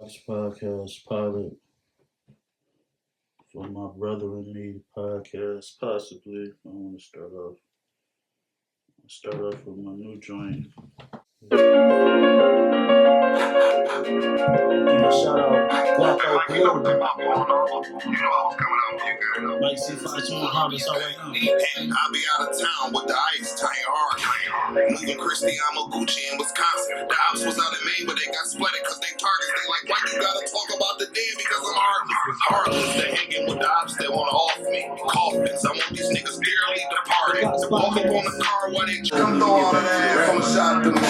This podcast pilot for my brother and me podcast, possibly. I want to start off with my new joint. Yeah, shout out Guapo Blue. Mike C5 Honda, so right now. I'll be out of town with the ice, tying hard. Moving Cristiano Gucci in Wisconsin. The ops was out in Maine, but they got splattered because they targets. They like, why you gotta talk about the dead because I'm heartless. They hanging with the ops, they wanna off me. Coffins, I want these niggas dearly departed. Walk up on the car while they come throw all of that from the shop to me.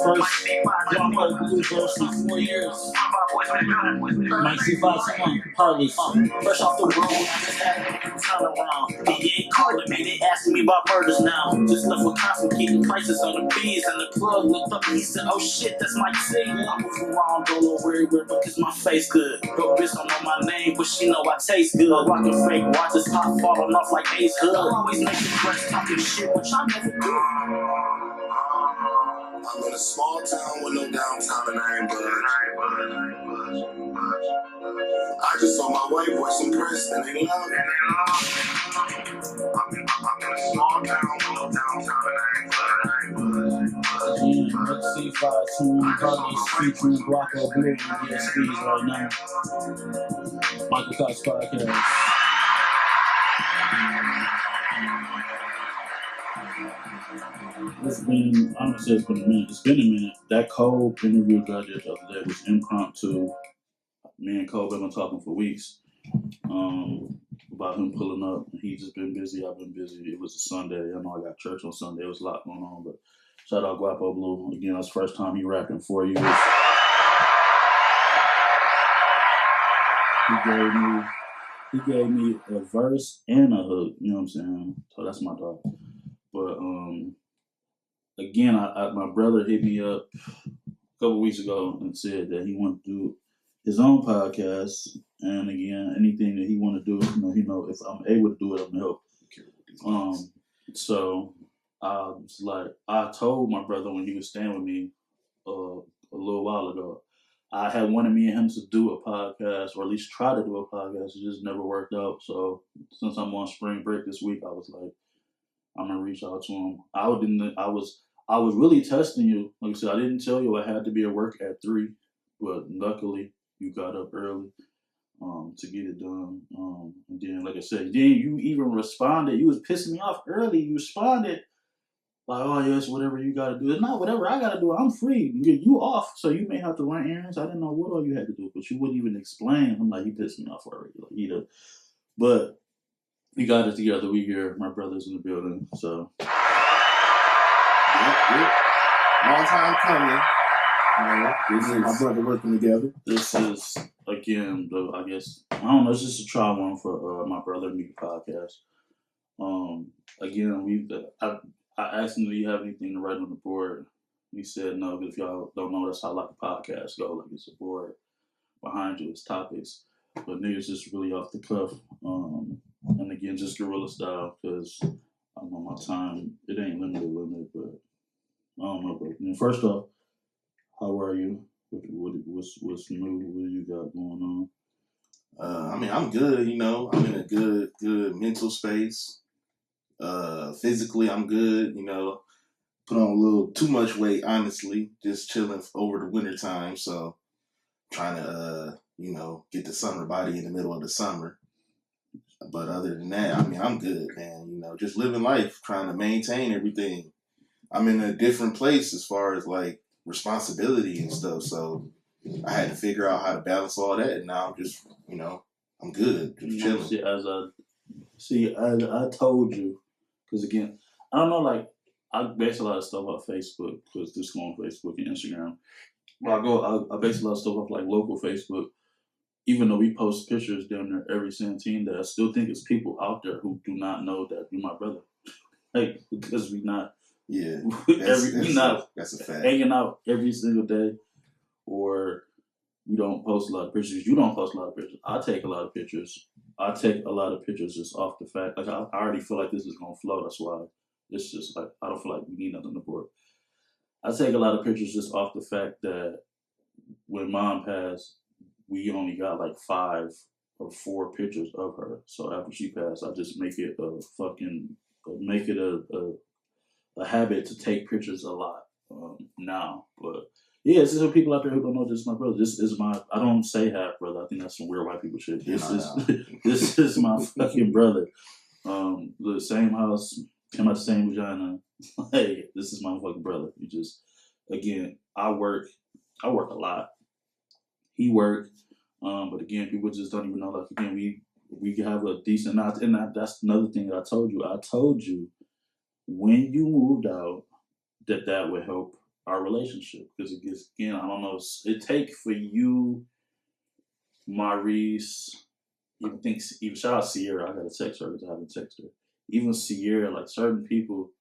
First Guapo Blue versus 4 years. Mike C5 Harley. Fresh off the road, just had a turn around. They ain't calling me, they asking me about murders now. Just left with constant keeping prices on the bees, and the plug looked up and he said, oh shit, that's Mike C. I move around all over everywhere because my face good. Bro, bitch don't know my name, but she know I taste good. Rockin' fake watches, top falling off like Ace Hood. Always making fresh talking shit, which I never do. I'm in a small town with no downtown and I ain't budge. I just saw my white boys impressed and they love me. I'm in a small town with no downtown and I ain't budge. Again, Mike C5 Harley featuring Guapo Blue and DSPs right now. Michael Cox Podcast. It's been, I'm gonna say it's been a minute. It's been a minute. That Cole interview that I did the other day was impromptu. Me and Cole have been talking for weeks about him pulling up. He's just been busy. I've been busy. It was a Sunday. I know I got church on Sunday. It was a lot going on, but shout out Guapo Blue. Again, that's the first time he rapping 4 years. He gave me a verse and a hook. You know what I'm saying? So that's my dog. But again, my brother hit me up a couple weeks ago and said that he wanted to do his own podcast. And again, anything that he want to do, if I'm able to do it, I'm gonna help. So I was like, I told my brother when he was staying with me a little while ago, I had wanted me and him to do a podcast, or at least try to do a podcast. It just never worked out. So since I'm on spring break this week, I was like, I'm gonna reach out to him. I was really testing you. Like I said, I didn't tell you I had to be at work at 3, but luckily you got up early to get it done. And then, like I said, then you even responded. You was pissing me off early. You responded like, "Oh yes, whatever you gotta do." It's not whatever I gotta do. I'm free. You off, so you may have to run errands. I didn't know what all you had to do, but you wouldn't even explain. I'm like, he pissed me off already. Like, but we got it together. We here. My brother's in the building, so. Yep. Long time coming. This is my brother working together. This is, again, I guess, I don't know, it's just a try one for my brother and me podcast. Again, I asked him, do you have anything to write on the board? He said no, but if y'all don't know, that's how like the podcast go. Like, it's a board behind you, it's topics. But niggas just really off the cuff. And again, just guerrilla style, because I know my time, it ain't limited, but I don't know, bro. First off, how are you? What's new? What do you got going on? I'm good, I'm in a good mental space. Physically, I'm good, put on a little too much weight, honestly, just chilling over the winter time. So trying to, get the summer body in the middle of the summer. But other than that, I'm good, man. Just living life, trying to maintain everything. I'm in a different place as far as like responsibility and stuff. So I had to figure out how to balance all that. And now I'm just, I'm good, just chilling. I told you, because again, I don't know, like, I base a lot of stuff off Facebook, because this go on Facebook and Instagram. But I base a lot of stuff off like local Facebook. Even though we post pictures down there every 17 day, I still think it's people out there who do not know that you're my brother. Like, because we not. Yeah, that's a fact. Hanging out every single day, or we don't post a lot of pictures. You don't post a lot of pictures. I take a lot of pictures. I take a lot of pictures just off the fact, like, I already feel like this is gonna flow. That's why it's just like I don't feel like we need nothing to board. I take a lot of pictures just off the fact that when mom passed, we only got like 5 or 4 pictures of her. So after she passed, I just make it a habit to take pictures a lot now. But yeah, it's just some people out there who don't know this is my brother. This is my, I don't say half brother. I think that's some weird white people shit. This is my fucking brother. The same house, came out the same vagina. Hey, this is my fucking brother. You just, again, I work a lot. He worked, but again, people just don't even know. Like again, we have a decent, that's another thing that I told you. I told you when you moved out that would help our relationship because it gets, again, I don't know, it take for you, Maurice, even shout out Sierra. I got to text her because I haven't texted her. Even Sierra, like certain people,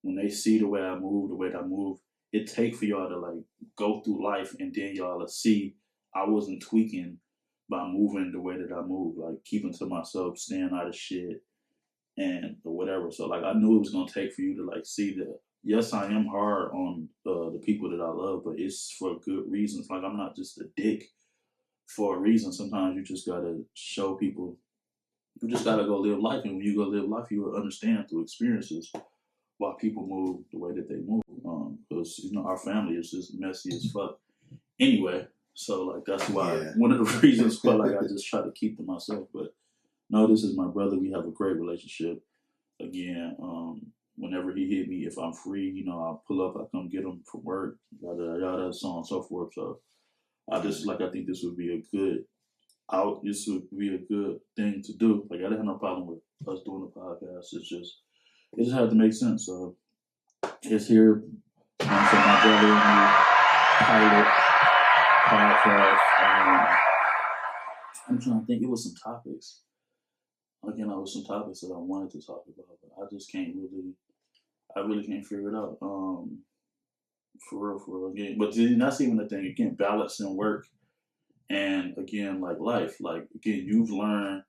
when they see the way I move, it take for y'all to like go through life and then y'all to see I wasn't tweaking by moving the way that I move, like keeping to myself, staying out of shit and or whatever. So like I knew it was gonna take for you to like see that. Yes, I am hard on the people that I love, but it's for good reasons. Like I'm not just a dick for a reason. Sometimes you just gotta show people. You just gotta go live life, and when you go live life, you will understand through experiences why people move the way that they move. Because you know our family is just messy as fuck. Anyway, so like that's why one of the reasons why like I just try to keep to myself. But no, this is my brother. We have a great relationship. Again, whenever he hit me, if I'm free, you know, I'll pull up. I come get him from work. Yada yada, so on and so forth. So I just like I think this would be a good out. This would be a good thing to do. Like I didn't have no problem with us doing the podcast. It just had to make sense. So it's here. So my brother and me pilot podcast. I'm trying to think. It was some topics. Again, I was some topics that I wanted to talk about, but I just can't really. I really can't figure it out. For real. Again, but then that's even the thing. Again, balancing work and again, like life. Like again, you've learned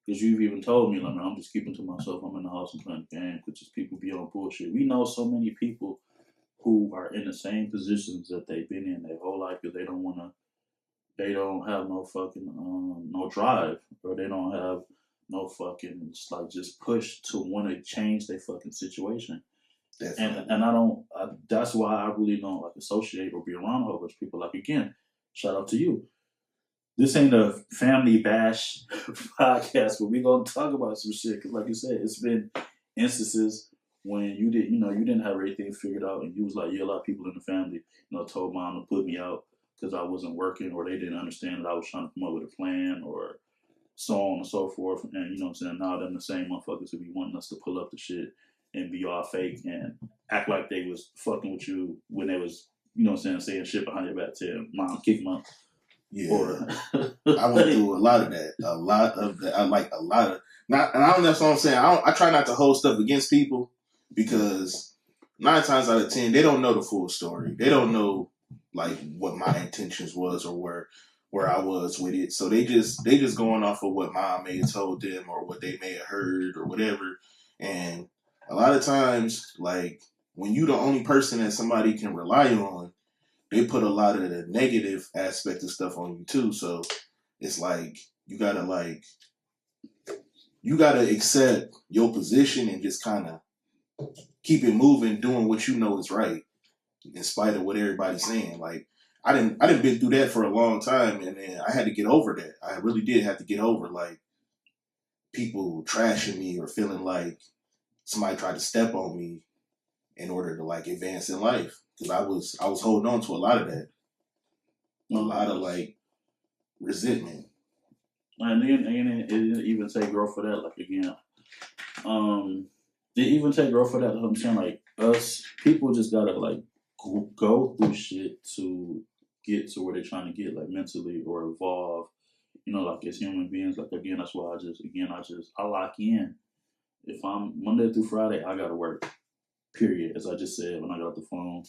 because you've even told me, like, man, I'm just keeping to myself. I'm in the house and playing the game because just people be on bullshit. We know so many people who are in the same positions that they've been in their whole life because they don't have no fucking no drive or they don't have no fucking like just push to want to change their fucking situation. And that's why I really don't like associate or be around a whole bunch of people. Like again, shout out to you. This ain't a family bash podcast where we gonna talk about some shit. Cause like you said, it's been instances when you didn't have everything figured out, and you was like, yeah, a lot of people in the family, told mom to put me out because I wasn't working, or they didn't understand that I was trying to come up with a plan, or so on and so forth. And you know what I'm saying? Now them the same motherfuckers who be wanting us to pull up the shit and be all fake and act like they was fucking with you when they was, saying shit behind your back to mom, kick them out. Yeah, I went through a lot of that. A lot of that. I like a lot of not, and I don't know what I'm saying. I try not to hold stuff against people because 9 times out of 10 they don't know the full story. They don't know like what my intentions was or where I was with it. So they just going off of what mom may have told them or what they may have heard or whatever. And a lot of times, like when you the only person that somebody can rely on, they put a lot of the negative aspect of stuff on you too. So it's like you gotta accept your position and just kind of keep it moving, doing what you know is right, in spite of what everybody's saying. Like I didn't been through that for a long time, and then I had to get over that. I really did have to get over like people trashing me or feeling like somebody tried to step on me in order to like advance in life. Because I was holding on to a lot of that. A lot of like resentment. And then it didn't even take growth for that. Like again, it even take growth for that. I'm saying like us people just gotta like go through shit to get to where they're trying to get, like mentally or evolve. Like as human beings. Like again, that's why I lock in. If I'm Monday through Friday, I gotta work. Period. As I just said when I got off the phone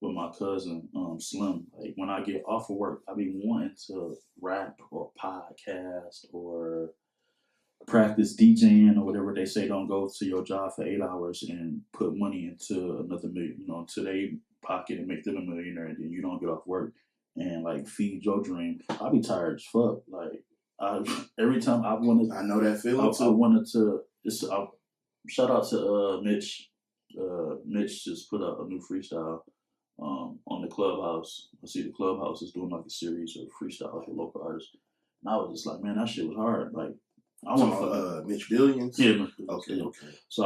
with my cousin, Slim. Like when I get off of work, I be wanting to rap or podcast or practice DJing or whatever they say. Don't go to your job for 8 hours and put money into another million, into their pocket and make them a millionaire, and then you don't get off work and like feed your dream. I'll be tired as fuck. Like every time I wanted, I know that feeling too. I wanted to. Shout out to Mitch. Mitch just put up a new freestyle on the Clubhouse. I see the Clubhouse is doing like a series of freestyles for local artists, and I was just like, man, that shit was hard. Like, I want Mitch Billions. Yeah. Okay. So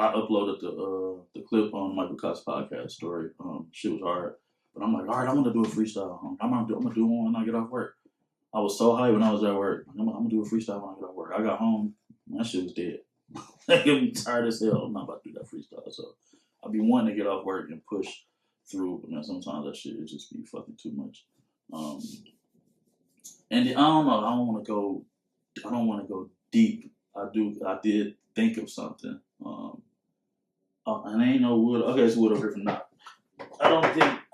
I uploaded the clip on Michael Cott's podcast story. Shit was hard, but I'm like, all right, I'm gonna do a freestyle. I'm gonna do one when I get off work. I was so hyped when I was at work. I'm gonna do a freestyle when I get off work. I got home, that shit was dead. I'm tired as hell. I'm not about to do that freestyle. So I'll be wanting to get off work and push through, but man, sometimes that shit is just be fucking too much. And I don't know. I don't want to go deep. I did think of something. And ain't no wood. Okay, it's wood over here from now. I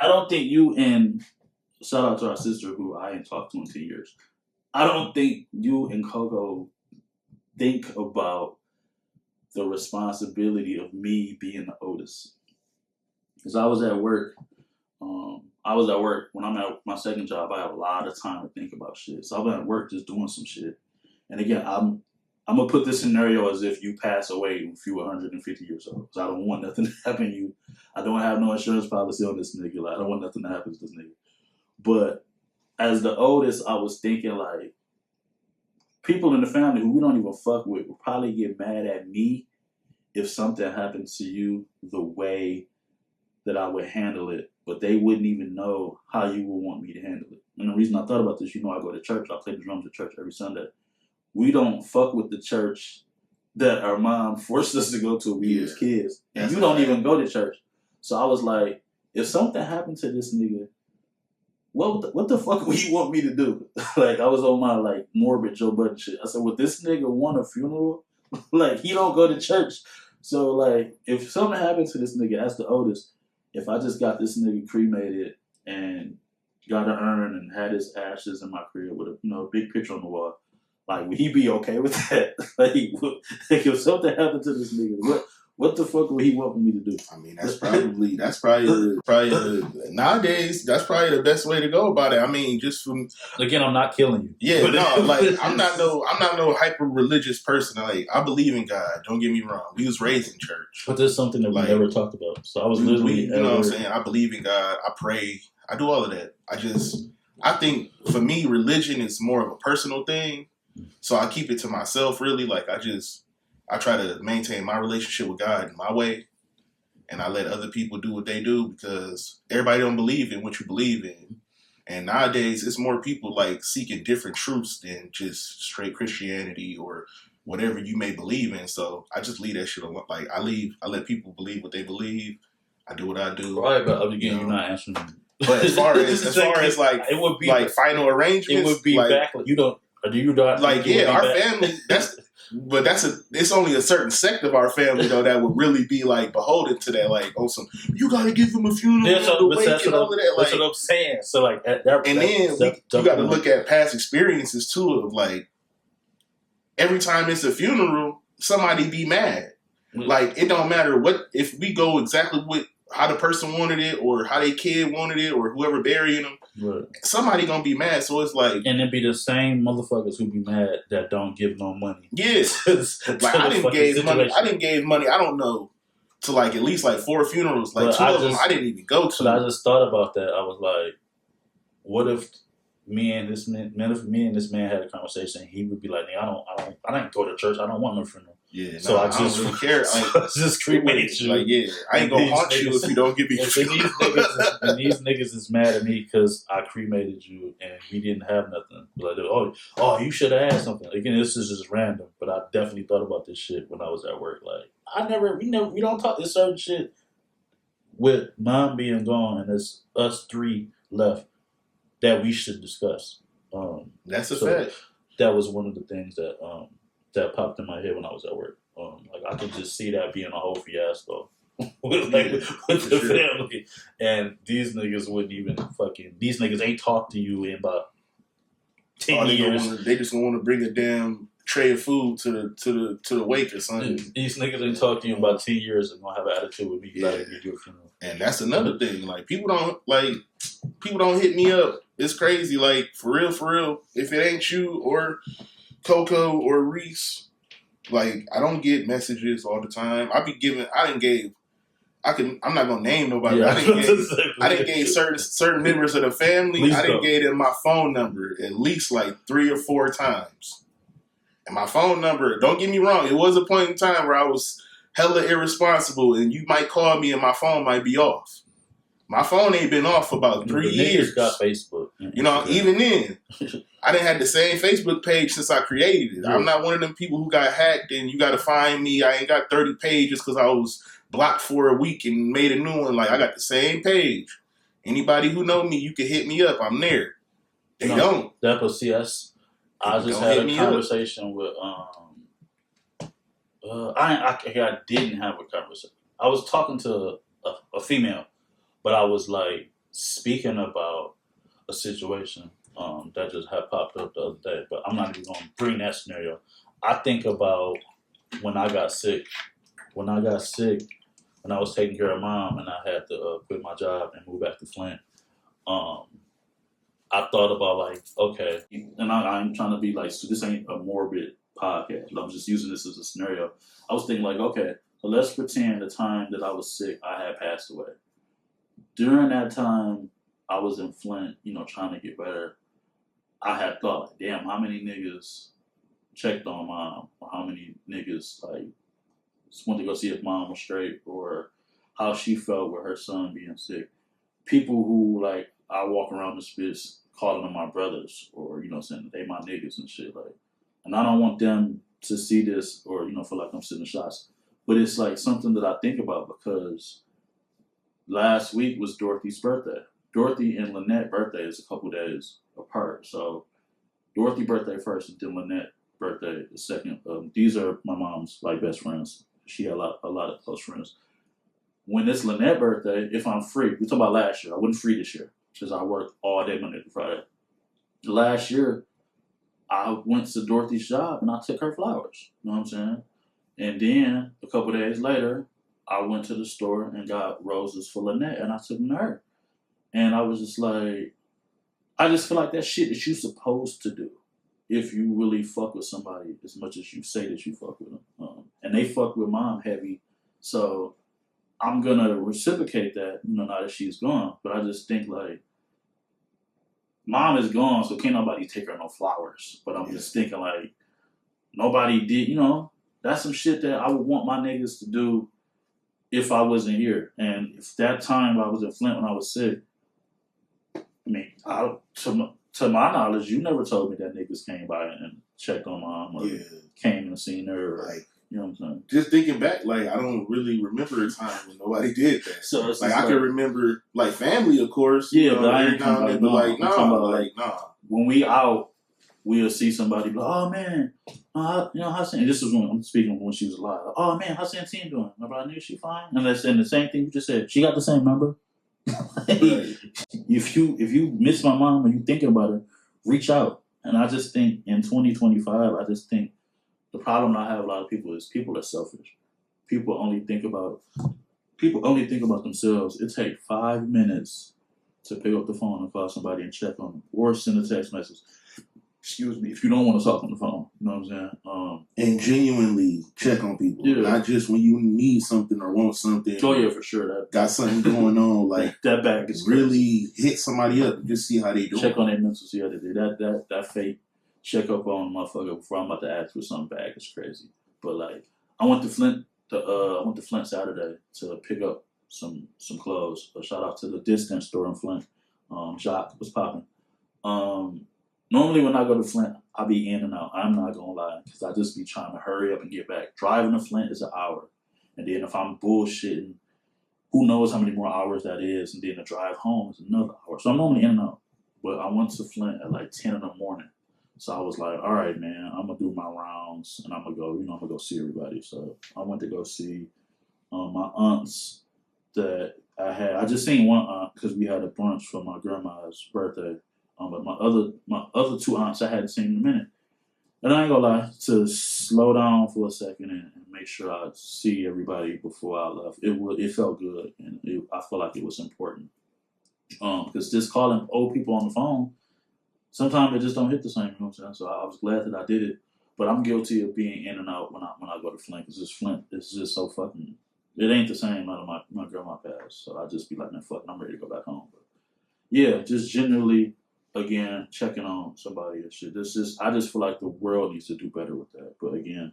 don't think you and shout out to our sister who I ain't talked to in 10 years. I don't think you and Coco think about the responsibility of me being the oldest. Because I was at work. When I'm at my second job, I have a lot of time to think about shit. So I've been at work just doing some shit. And again, I'm gonna put this scenario as if you pass away if you 150 years old. Because I don't want nothing to happen to you. I don't have no insurance policy on this nigga. Like, I don't want nothing to happen to this nigga. But as the oldest, I was thinking like, people in the family who we don't even fuck with will probably get mad at me if something happened to you the way that I would handle it, but they wouldn't even know how you would want me to handle it. And the reason I thought about this, I go to church. I play the drums at church every Sunday. We don't fuck with the church that our mom forced us to go to when we was kids. And you don't even go to church. So I was like, if something happened to this nigga, what the fuck would you want me to do? Like, I was on my like morbid Joe Budden shit. I said, would this nigga want a funeral? Like, he don't go to church. So like, if something happened to this nigga, as the oldest, if I just got this nigga cremated and got an urn and had his ashes in my crib with a big picture on the wall, like, would he be okay with that? Like, if something happened to this nigga, what the fuck would he want me to do? I mean, that's probably nowadays, that's probably the best way to go about it. I mean, just from again, I'm not killing you. Yeah, no, like I'm not no hyper religious person. Like, I believe in God. Don't get me wrong. We was raised in church, but there's something that we never talked about. So I was literally, you know what I'm saying? I believe in God. I pray. I do all of that. I think for me, religion is more of a personal thing. So I keep it to myself. Really, like I try to maintain my relationship with God in my way, and I let other people do what they do because everybody don't believe in what you believe in. And nowadays, it's more people like seeking different truths than just straight Christianity or whatever you may believe in. So I just leave that shit alone. Like, I let people believe what they believe. I do what I do. Right, but again, you're not answering me. But as far as like it would be like final arrangements, it would be like, back. You don't. Or do you not? Like, yeah, our family. It's only a certain sect of our family though that would really be like beholden to that. Like, you gotta give him a funeral, that's what I'm saying. So like, you got to look at past experiences too. Of like, every time it's a funeral, somebody be mad. Mm-hmm. Like, it don't matter if we go exactly with how the person wanted it or how their kid wanted it or whoever burying them. Right. Somebody gonna be mad, so it's like, and it be the same motherfuckers who be mad that don't give no money. Yes, like I didn't give money. I don't know to like at least like 4 funerals. Like, 2 of them I didn't even go to. But I just thought about that. I was like, what if me and this man had a conversation? He would be like, I didn't go to church. I don't want no funeral. Yeah, so I just don't really care. Like, so I just cremated you. Like, yeah, I ain't gonna haunt you if you don't give me a funeral. And these niggas is mad at me because I cremated you and we didn't have nothing. Like, oh, you should have had something. Again, this is just random, but I definitely thought about this shit when I was at work. Like, we don't talk this certain shit with mom being gone and there's us 3 left that we should discuss. That's a fact. That was one of the things that popped in my head when I was at work. Like, I could just see that being a whole fiasco with the family. And these niggas wouldn't even these niggas ain't talk to you in about 10 years. They just want to bring a damn tray of food to the wake or something. These niggas ain't talk to you in about 10 years and gonna have an attitude with me. You gotta get your funeral. And that's another thing. Like people don't hit me up. It's crazy. Like for real. If it ain't you or Coco or Reese, like I don't get messages all the time. I'm not gonna name nobody. Yeah. I didn't gave certain members of the family. I didn't gave them my phone number at least like 3 or 4 times. And my phone number, don't get me wrong, it was a point in time where I was hella irresponsible, and you might call me and my phone might be off. My phone ain't been off for about 3 years. Got Facebook. You know, even then, I didn't have the same Facebook page since I created it. Yeah. I'm not one of them people who got hacked and you got to find me. I ain't got 30 pages because I was blocked for a week and made a new one. Like, I got the same page. Anybody who know me, you can hit me up. I'm there. They don't. That was CS. I just had a conversation with I didn't have a conversation. I was talking to a female, but I was like speaking about a situation that just had popped up the other day. But I'm not even going to bring that scenario. I think about when I got sick. When I was taking care of mom and I had to quit my job and move back to Flint. I thought about like, okay, and I'm trying to be like, so this ain't a morbid podcast. I'm just using this as a scenario. I was thinking like, okay, so let's pretend the time that I was sick, I had passed away. During that time, I was in Flint, trying to get better. I had thought, damn, how many niggas checked on mom, or how many niggas like just went to go see if mom was straight, or how she felt with her son being sick. People who like I walk around the space calling them my brothers, or saying they my niggas and shit like. And I don't want them to see this or feel like I'm sitting shots, but it's like something that I think about because last week was Dorothy's birthday. Dorothy and Lynette's birthday is a couple days apart, so Dorothy's birthday first, and then Lynette's birthday the second. These are my mom's like best friends. She had a lot of close friends. When it's Lynette's birthday, if I'm free, we talking about last year. I wasn't free this year because I worked all day Monday to Friday. Last year, I went to Dorothy's job and I took her flowers. You know what I'm saying? And then a couple days later, I went to the store and got roses for Lynette and I took them to her. And I was just like, I just feel like that shit that you're supposed to do if you really fuck with somebody as much as you say that you fuck with them. And they fuck with mom heavy. So I'm going to reciprocate that, now that she's gone. But I just think like, mom is gone, so can't nobody take her no flowers. But I'm just thinking like, nobody did, that's some shit that I would want my niggas to do if I wasn't here. And if that time I was in Flint when I was sick, I mean, to my knowledge, you never told me that niggas came by and checked on mom or came and seen her. Or, like, you know what I'm saying? Just thinking back, like, I don't really remember a time when nobody did that. So it's like, I can remember, like, family, of course. Yeah, but I ain't talking about, nah. When we out, we'll see somebody like, oh, man, Hassan, and this was when I'm speaking when she was alive. Like, oh, man, how's Santine doing? My brother, knew she fine? And that's the same thing you just said. She got the same number. Right. If you miss my mom and you thinking about her, reach out. And I just think in 2025, I just think the problem I have with a lot of people is people are selfish. People only think about themselves. It takes 5 minutes to pick up the phone and call somebody and check on them, or send a text message. Excuse me, if you don't want to talk on the phone, you know what I'm saying? And genuinely check on people, not just when you need something or want something. Oh yeah, for sure. That got something going on, like that bag is really crazy. Hit somebody up and just see how they do. Check on their mental, see how they do. That fake check up on a motherfucker before I'm about to ask for something bag is crazy. But like, I went to Flint Saturday to pick up some clothes. A shout out to the Distance store in Flint. Jacques was popping. Normally when I go to Flint, I be in and out. I'm not gonna lie, because I just be trying to hurry up and get back. Driving to Flint is an hour, and then if I'm bullshitting, who knows how many more hours that is, and then the drive home is another hour. So I'm normally in and out. But I went to Flint at like 10 in the morning. So I was like, all right, man, I'm gonna do my rounds and I'm gonna go see everybody. So I went to go see my aunts that I had. I just seen one aunt because we had a brunch for my grandma's birthday. But my other 2 aunts I hadn't seen in a minute. And I ain't gonna lie, to slow down for a second and make sure I see everybody before I left, it felt good, and I feel like it was important. Because just calling old people on the phone, sometimes it just don't hit the same. You know what I'm saying? So I was glad that I did it, but I'm guilty of being in and out when I go to Flint. Because Flint is just so fucking. It ain't the same out of my grandma passed. So I just be like, man, fuck, I'm ready to go back home. But yeah, just generally, again, checking on somebody and shit. I just feel like the world needs to do better with that. But again,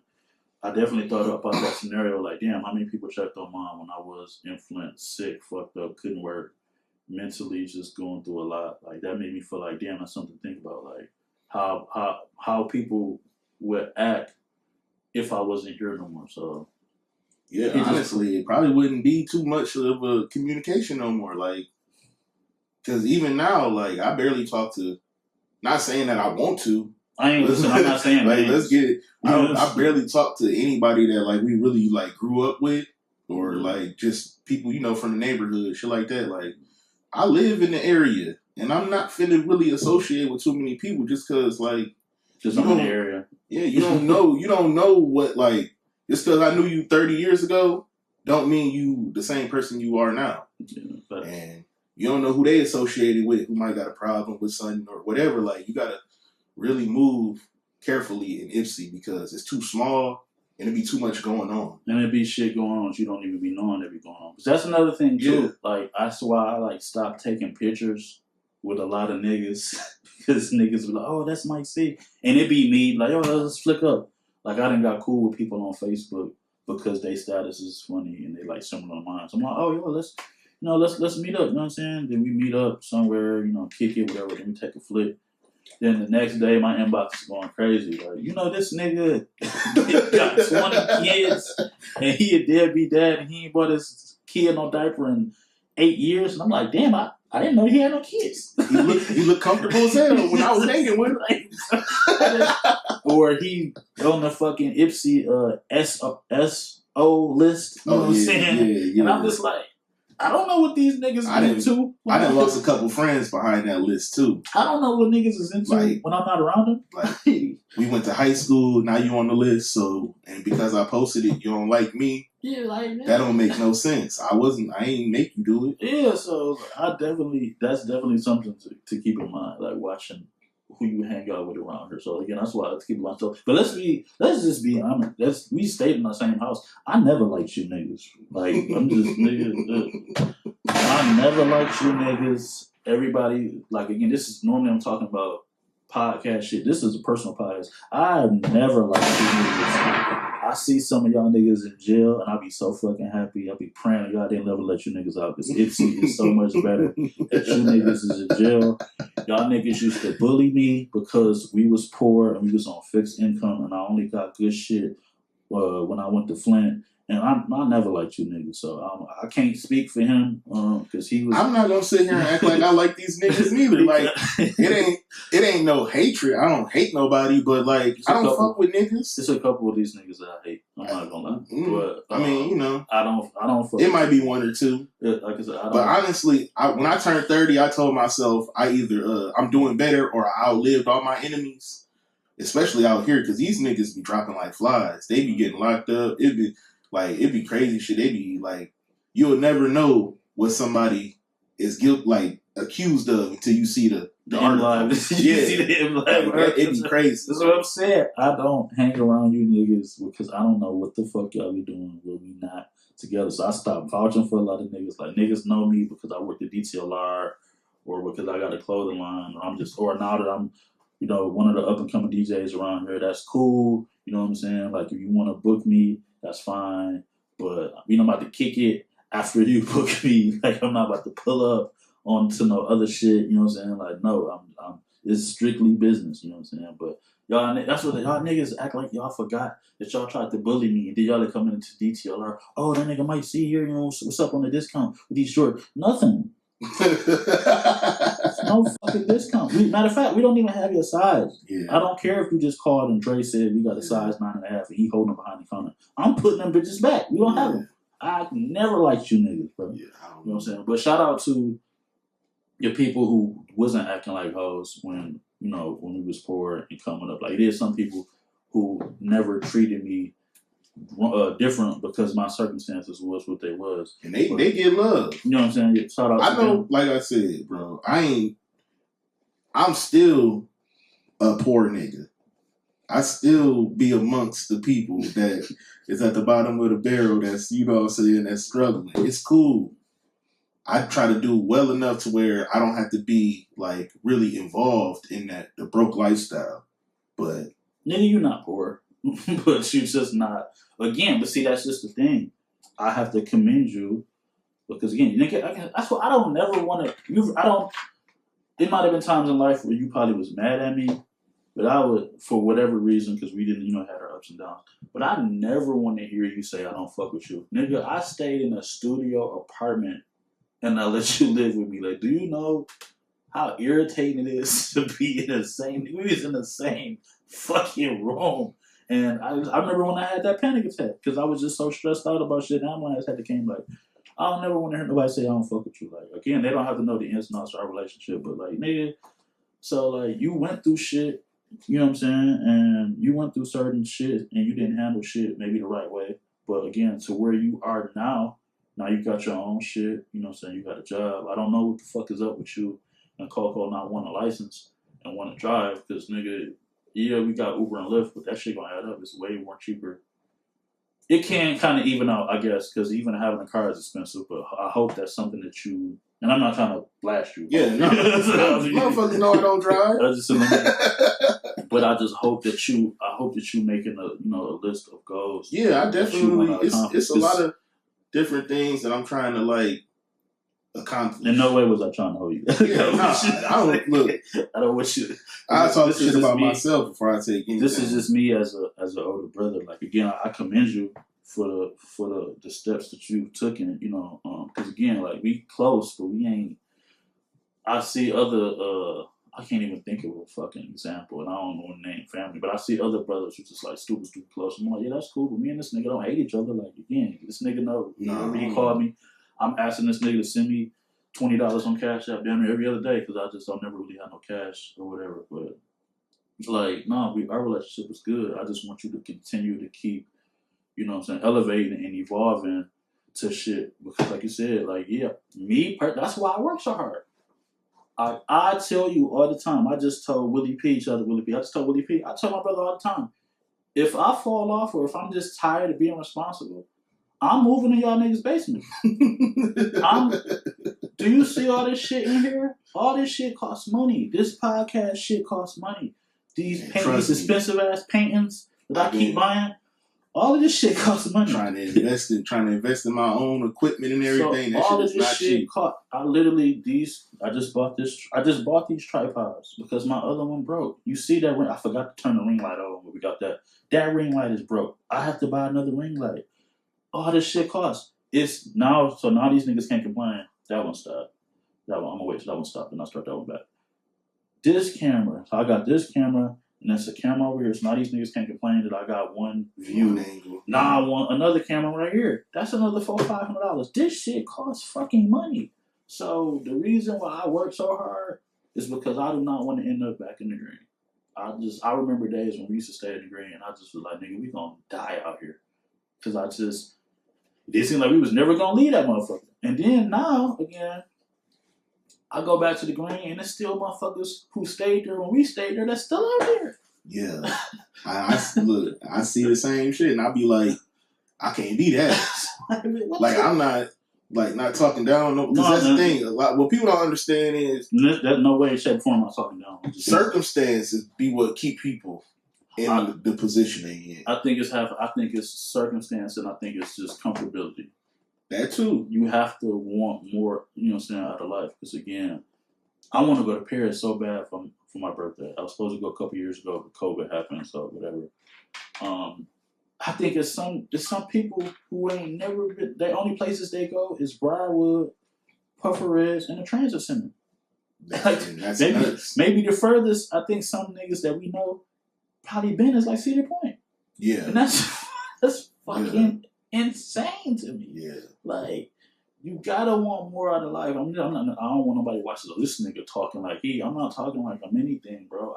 I definitely thought about that scenario. Like, damn, how many people checked on mom when I was in Flint, sick, fucked up, couldn't work, mentally just going through a lot. Like that made me feel like, damn, that's something to think about. Like how people would act if I wasn't here no more. So yeah, honestly, it probably wouldn't be too much of a communication no more. Like, because even now, like, I barely talk to. Not saying that I want to. I'm not saying like, names. let's get it. I barely talk to anybody that like we really like grew up with, or like just people from the neighborhood, shit like that. Like, I live in the area, and I'm not finna really associate with too many people just because, like, just in the area. Yeah, you don't know what, like, just because I knew you 30 years ago, don't mean you the same person you are now. Yeah, and you don't know who they associated with, who might got a problem with something or whatever. Like, you gotta really move carefully in Ypsi because it's too small and it'd be too much going on. And it'd be shit going on you don't even be knowing it be going on. Because that's another thing too. Yeah. Like, that's why I like stopped taking pictures with a lot of niggas. Because niggas be like, oh, that's Mike C. And it be me, like, oh, let's flick up. Like, I done got cool with people on Facebook because their status is funny and they like similar to mine. So I'm like, oh, yo, let's meet up. You know what I'm saying? Then we meet up somewhere, kick it, whatever. Then we take a flick. Then the next day, my inbox is going crazy. Like, this nigga got 20 kids, and he a deadbeat dad, and he ain't bought his kid no diaper in 8 years. And I'm like, damn, I didn't know he had no kids. He looked comfortable as hell when I was hanging with him. Or he on the fucking Ypsi SO list. You know what I'm saying? Yeah. And I'm just like, I don't know what these niggas are into. I done lost a couple friends behind that list too. I don't know what niggas is into when I'm not around them. Like, we went to high school, now you on the list, and because I posted it, you don't like me. Yeah, like that don't make no sense. I ain't make you do it. Yeah, so that's definitely something to keep in mind, like watching who you hang out with around here. So again, that's why I have to keep myself. But let's just be honest. We stayed in the same house. I never liked you niggas. Like, I'm just niggas. I never liked you niggas. Everybody, like, again, this is normally I'm talking about podcast shit. This is a personal podcast. I never liked you niggas. I see some of y'all niggas in jail, and I be so fucking happy. I be praying y'all didn't never let you niggas out, because Ypsi is so much better that you niggas is in jail. Y'all niggas used to bully me because we was poor and we was on fixed income, and I only got good shit when I went to Flint. And I never liked you niggas, so I can't speak for him because he was. I'm not gonna sit here and act like I like these niggas neither. Like, it ain't no hatred. I don't hate nobody, but like, I don't fuck with niggas. There's a couple of these niggas that I hate. I'm not gonna lie, but I mean, I don't. Fuck it might be one or two. Yeah, like I said, but honestly, when I turned 30, I told myself I either I'm doing better or I outlived all my enemies, especially out here, because these niggas be dropping like flies. They be getting locked up. It'd be crazy shit. They be like, you'll never know what somebody is accused of until you see the article. You see the M-Live. It'd be crazy. That's what I'm saying. I don't hang around you niggas because I don't know what the fuck y'all be doing when we not together. So I stopped vouching for a lot of niggas. Like, niggas know me because I work at DTLR or because I got a clothing line, or now that I'm one of the up and coming DJs around here. That's cool. You know what I'm saying? Like, if you want to book me, that's fine. But I'm about to kick it after you book me. Like, I'm not about to pull up onto no other shit. You know what I'm saying? Like, no, it's strictly business. You know what I'm saying? But y'all, that's what y'all niggas act like y'all forgot that y'all tried to bully me, and then y'all are coming into DTLR. Oh, that nigga might see here. What's up on the discount with these short? Nothing. No fucking discount. Matter of fact, we don't even have your size. Yeah. I don't care if you just called and Dre said we got a size 9.5 and he holding them behind the counter. I'm putting them bitches back. We don't have them. I never liked you niggas, bro. Yeah, you know what I'm saying? But shout out to your people who wasn't acting like hoes when we was poor and coming up. Like, there's some people who never treated me different because my circumstances was what they was. And they get love. You know what I'm saying? Shout out I to know, them. like I said, bro, I'm still a poor nigga. I still be amongst the people that is at the bottom of the barrel that's, you know what I'm saying, that's struggling. It's cool. I try to do well enough to where I don't have to be like really involved in the broke lifestyle. But Nigga, you not poor. But you just not. Again, but see, that's just the thing. I have to commend you because again, nigga, that's what I don't never want to. I don't. It might have been times in life where you probably was mad at me, but I would, for whatever reason, because we didn't, had our ups and downs. But I never want to hear you say I don't fuck with you, nigga. I stayed in a studio apartment and I let you live with me. Like, do you know how irritating it is to be in the same? We was in the same fucking room. And I remember when I had that panic attack because I was just so stressed out about shit. And I'm like, I had to came like, I don't never want to hear nobody say I don't fuck with you. Like, again, they don't have to know the ins and outs of our relationship, but like, nigga, so like you went through shit, you know what I'm saying? And you went through certain shit and you didn't handle shit maybe the right way. But again, to where you are now you got your own shit, you know what I'm saying? You got a job. I don't know what the fuck is up with you and Coco not want a license and want to drive because nigga, yeah, we got Uber and Lyft, but that shit gonna add up. It's way more cheaper. It can kind of even out, I guess, because even having a car is expensive. But I hope that's something that you. And I'm not trying to blast you. Yeah, no, motherfuckers know I don't drive. But I just hope that you. I hope that you making a list of goals. Yeah, I definitely. It's a lot of different things that I'm trying to like accomplish. In no way was I trying to hold you. Yeah, nah, I don't look. I don't want you. I talk shit about myself before I take anything. This is just me as an older brother. Like again, I commend you for the steps that you took in it. Because again, like we close, but we ain't. I see other. I can't even think of a fucking example, and I don't know the name family, but I see other brothers who just like stupid close. I'm like, yeah, that's cool, but me and this nigga don't hate each other. Like again, this nigga know. Whenever he called me, I'm asking this nigga to send me $20 on Cash App down there every other day because I never really had no cash or whatever. But it's like, no, our relationship is good. I just want you to continue to keep, you know what I'm saying, elevating and evolving to shit. Because like you said, like, yeah, that's why I work so hard. I tell you all the time, I just told Willie P, I tell my brother all the time, if I fall off or if I'm just tired of being responsible, I'm moving in y'all niggas' basement. Do you see all this shit in here? All this shit costs money. This podcast shit costs money. These expensive ass paintings that I keep buying, all of this shit costs money. Trying to invest in my own equipment and everything. So that all shit of is this not shit cheap. I just bought these tripods because my other one broke. You see that ring? I forgot to turn the ring light on, but we got that. That ring light is broke. I have to buy another ring light. All this shit costs. Now these niggas can't complain. That one stopped. I'm gonna wait till that one stopped and I'll start that one back. This camera. So I got this camera and that's a camera over here. So now these niggas can't complain that I got one view. Now I want another camera right here. That's another $400-500. This shit costs fucking money. So the reason why I work so hard is because I do not want to end up back in the green. I remember days when we used to stay in the green and I just was like, nigga, we gonna die out here. Because it seemed like we was never gonna leave that motherfucker. And then now, again, I go back to the green and it's still motherfuckers who stayed there when we stayed there that's still out there. Yeah. I see the same shit and I be like, I can't be that. Like I'm not talking down because that's the thing. What people don't understand is there's no way, shape, form I'm talking down. Circumstances be what keep people in the position they in. I think it's circumstance and I think it's just comfortability. That too. You have to want more, you know what I'm saying, out of life. Because again, I want to go to Paris so bad for my birthday. I was supposed to go a couple years ago, but COVID happened, so whatever. I think it's some people who ain't never been. The only places they go is Briarwood, Puffer Ridge, and the Transit Center. Maybe the furthest I think some niggas that we know probably been is like Cedar Point. Yeah, and that's fucking insane to me. Yeah, like you gotta want more out of life. I don't want nobody watching this nigga talking like I'm not talking like I'm anything, bro.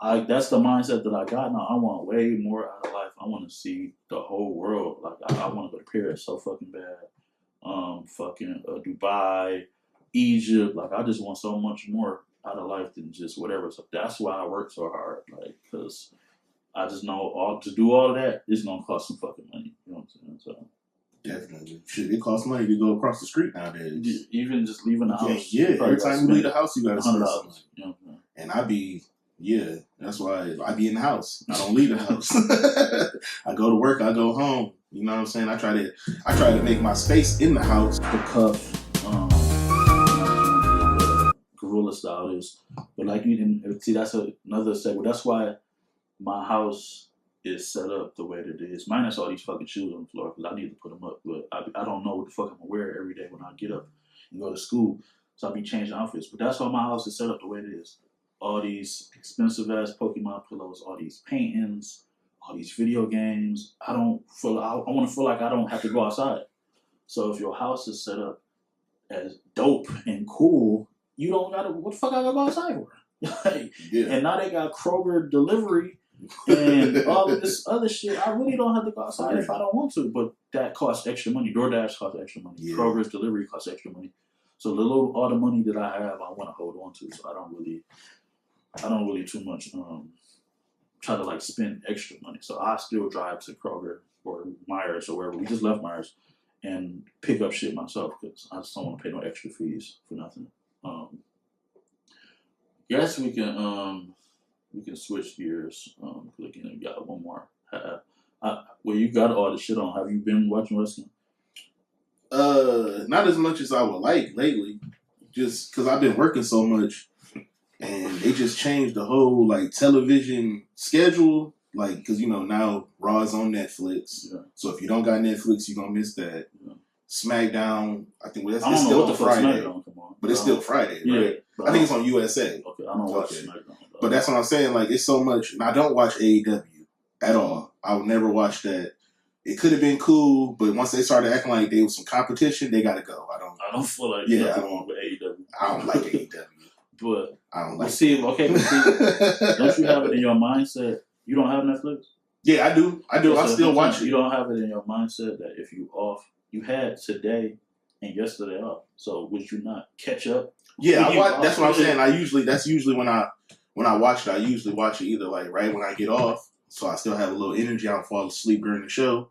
that's the mindset that I got now. I want way more out of life. I want to see the whole world. Like I want to go to Paris so fucking bad. Fucking Dubai, Egypt. Like I just want so much more out of life than just whatever. So that's why I work so hard. Like because I just know to do all of that, it's gonna cost some fucking money. You know what I'm saying? So Definitely. Shit, it costs money to go across the street nowadays. even just leaving the house. Yeah, every time you leave the house, you gotta spend $100. something. You know what I'm saying? And that's why I be in the house. I don't leave the house. I go to work, I go home. You know what I'm saying? I try to make my space in the house. The cuff, gorilla style is, but like you didn't see. That's another segue. That's why my house is set up the way that it is. Minus all these fucking shoes on the floor because I need to put them up. But I don't know what the fuck I'm gonna wear every day when I get up and go to school. So I be changing outfits. But that's why my house is set up the way it is. All these expensive ass Pokemon pillows, all these paintings, all these video games. I want to feel like I don't have to go outside. So if your house is set up as dope and cool, you don't gotta. What the fuck I gotta go outside for? Like, Yeah. And now they got Kroger delivery and all of this other shit. I really don't have to go outside if I don't want to, but that costs extra money. DoorDash costs extra money. Yeah. Kroger's delivery costs extra money. So all the money that I have, I want to hold on to. So I don't really too much try to like spend extra money. So I still drive to Kroger or Myers or wherever. We just left Myers and pick up shit myself because I just don't want to pay no extra fees for nothing. Yes, we can switch gears. Again, we got one more. Well, you got all the shit on. Have you been watching wrestling? Not as much as I would like lately, just because I've been working so much, and they just changed the whole like television schedule. Like, because now Raw's on Netflix, so if you don't got Netflix, you're gonna miss that. Yeah. SmackDown, I think it's I don't know still what the fuck Friday, SmackDown come on. but it's still Friday, Yeah, right? but I think it's on USA. Okay, I don't watch Okay. SmackDown. But that's what I'm saying. Like, it's so much, and I don't watch AEW at all. I would never watch that. It could have been cool, but once they started acting like they was some competition, they gotta go. I don't feel like Yeah, nothing I wrong with AEW. I don't like AEW. But I don't we'll like see. Okay, but see, don't you have it in your mindset? You don't have Netflix? Yeah, I do. I So still watch you it. don't have it in your mindset that if you off, you had today and yesterday off. So would you not catch up? Yeah, When you that's what I'm off, saying. That's usually when I watch it. I usually watch it either like right when I get off, so I still have a little energy. I don't fall asleep during the show,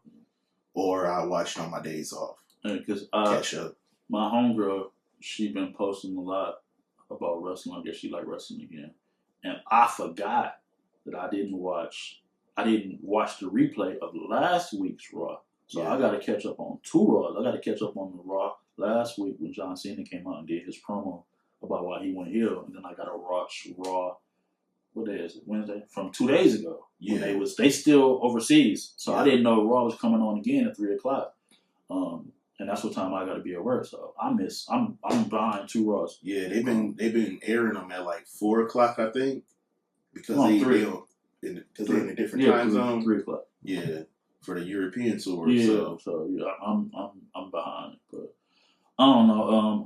or I watch it on my days off. Because Catch up. my homegirl, she been posting a lot about wrestling. I guess she like wrestling again, and I forgot that I didn't watch the replay of last week's Raw. So Yeah. I got to catch up on 2 Raws. I got to catch up on the Raw last week when John Cena came out and did his promo about why he went heel, and then I got to watch Raw. What day is it? Wednesday? From 2 days ago. Yeah. When they still overseas, so Yeah. I didn't know Raw was coming on again at 3:00. And that's what time I got to be at work. So I'm behind 2 Raws. Yeah, they've been airing them at like 4:00, I think, because Oh, they're 3. in a different time zone. 3:00. Yeah, for the European tour. Yeah, So yeah, I'm behind, but I don't know.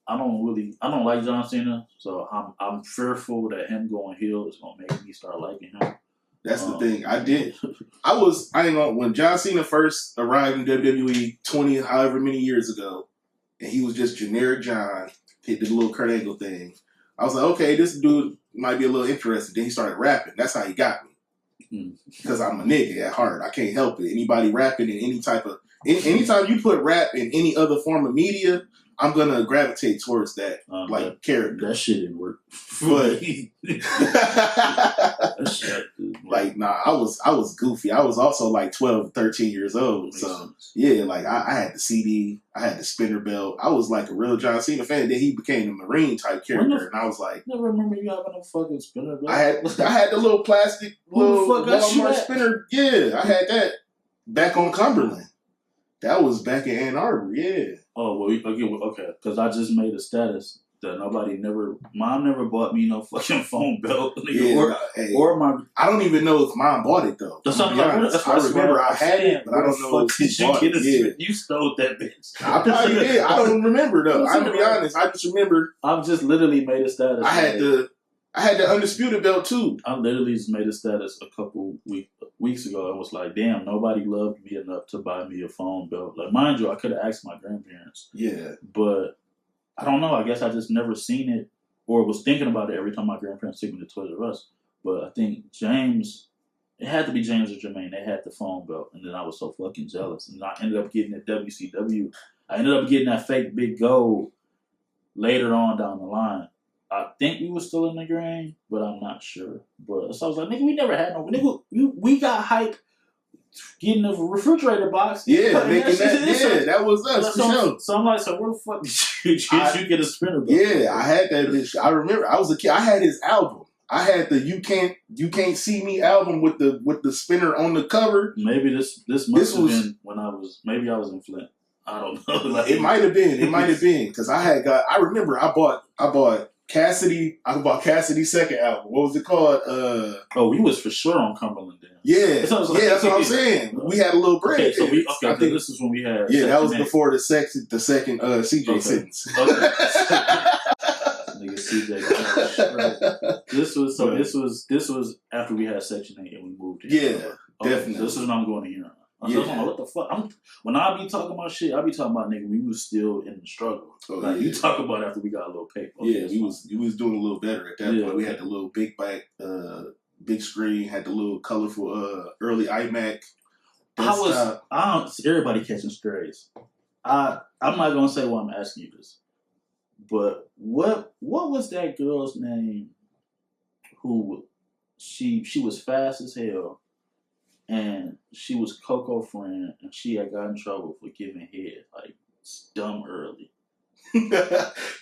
I don't like John Cena, so I'm fearful that him going heel is gonna make me start liking him. that's the thing. When John Cena first arrived in WWE 20 however many years ago, and he was just generic John, he did the little Kurt Angle thing. I was like, okay, this dude might be a little interesting. Then he started rapping. That's how he got me. Because I'm a nigga at heart. I can't help it. Anybody rapping in any type of... Anytime you put rap in any other form of media, I'm going to gravitate towards that character. That shit didn't work. But... That shit, like, nah, I was goofy. I was also like 12, 13 years old. So, yeah, like, I had the CD. I had the spinner belt. I was like a real John Cena fan. Then he became a Marine type character. And I was like... I never remember you having a fucking spinner belt. I had the little plastic little Who the fuck got you Walmart that? spinner. Yeah, I had that back on Cumberland. That was back in Ann Arbor. Yeah. Oh well, okay. Because I just made a status that Mom never bought me no fucking phone belt, nigga, or my. I don't even know if Mom bought it though. That's what I'm like. I remember I had it, but I don't know if she bought it. Yeah. You stole that bitch. I probably did. I don't remember though. I'm gonna be honest. I just remember I've just literally made a status. I had the I had the undisputed belt too. I literally just made a status a couple weeks ago. I was like, damn, nobody loved me enough to buy me a phone belt. Like, mind you, I could have asked my grandparents. Yeah. But I don't know. I guess I just never seen it or was thinking about it every time my grandparents took me to Toys R Us. But I think James, it had to be James or Jermaine. They had the phone belt. And then I was so fucking jealous. And I ended up getting at WCW. I ended up getting that fake big gold later on down the line. I think we were still in the green, but I'm not sure. But so I was like, nigga, we never had no. Nigga, we got hype getting a refrigerator box. Yeah, making that. That was us. So I'm like, so where the fuck did you get a spinner belt? Yeah, I had that bitch. I remember I was a kid. I had his album. I had the You Can't See Me album with the spinner on the cover. Maybe this must have been when I was in Flint. I don't know. Like, it might have been. It might have been because I remember I bought Cassidy. I bought Cassidy's second album. What was it called? We was for sure on Cumberland then. Yeah, that's what I'm saying. We had a little break. Okay, so I think this is when we had. Yeah, that was before the second CJ sentence. Okay. Nigga, CJ. This was after we had Section 8 and we moved here. Yeah, definitely. This is when I'm going to hear. What the fuck? When I be talking about shit, I be talking about nigga. We was still in the struggle. You talk about after we got a little paper. Yeah, we was doing a little better at that point. We had the little big back, big screen. Had the little colorful early iMac. Everybody catching strays. I'm not gonna say why I'm asking you this, but what was that girl's name? Who she was fast as hell. And she was Coco friend, and she had got in trouble for giving head like dumb early.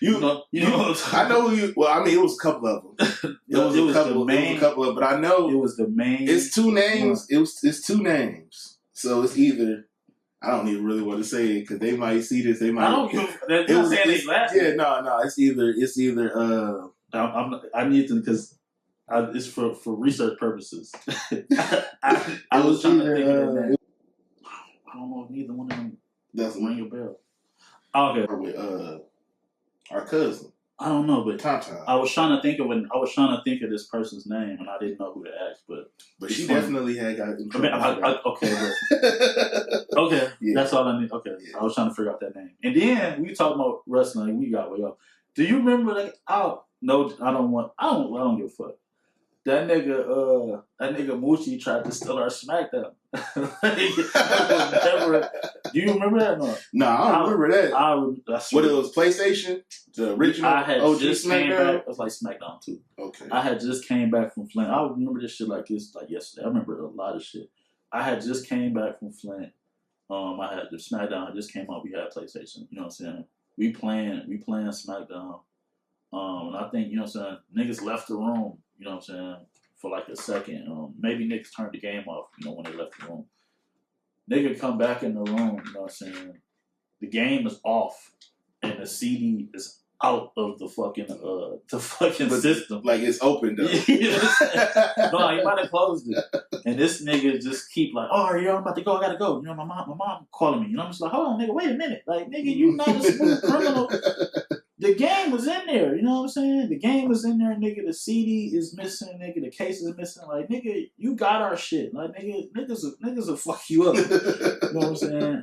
you know I know who you. Well, I mean, it was a couple of them. It was a couple of, but I know it was the main. It's two names. It's two names. So it's either. I don't even really want to say it because they might see this. They might. I don't give. They're not saying his last name. Yeah, no. It's either. I need to because. It's for research purposes. I was trying to think of that. I don't know if neither one of them ring a bell. Okay. With our cousin. I don't know, but Tata. I was trying to think of this person's name, and I didn't know who to ask. But she definitely had got in trouble. Okay, yeah. That's all I need. Okay, yeah. I was trying to figure out that name, and then we talked about wrestling. We got way up. Do you remember that? No, I don't give a fuck. That nigga Moochie tried to steal our SmackDown. Do you remember that? No, I don't remember that. I what it was, PlayStation? The original I had OG just SmackDown? came back. It was like SmackDown 2. Okay. I had just came back from Flint. I remember this shit like this like yesterday. I remember a lot of shit. I had just came back from Flint. I had the SmackDown. I just came out. We had PlayStation. You know what I'm saying? We playing SmackDown. And I think, you know what I'm saying, niggas left the room, you know what I'm saying, for like a second. Maybe niggas turned the game off, you know, when they left the room. Nigga come back in the room, you know what I'm saying, the game is off and the CD is out of the fucking system. Like it's open though. No, he might have closed it. And this nigga just keep like, oh, I'm about to go, I gotta go. You know, my mom calling me. You know, I'm just like, hold on, nigga, wait a minute. Like, nigga, you not a smooth criminal. The game was in there, you know what I'm saying? The game was in there, nigga. The CD is missing, nigga. The case is missing. Like, nigga, you got our shit. Like, niggas will fuck you up. You know what I'm saying?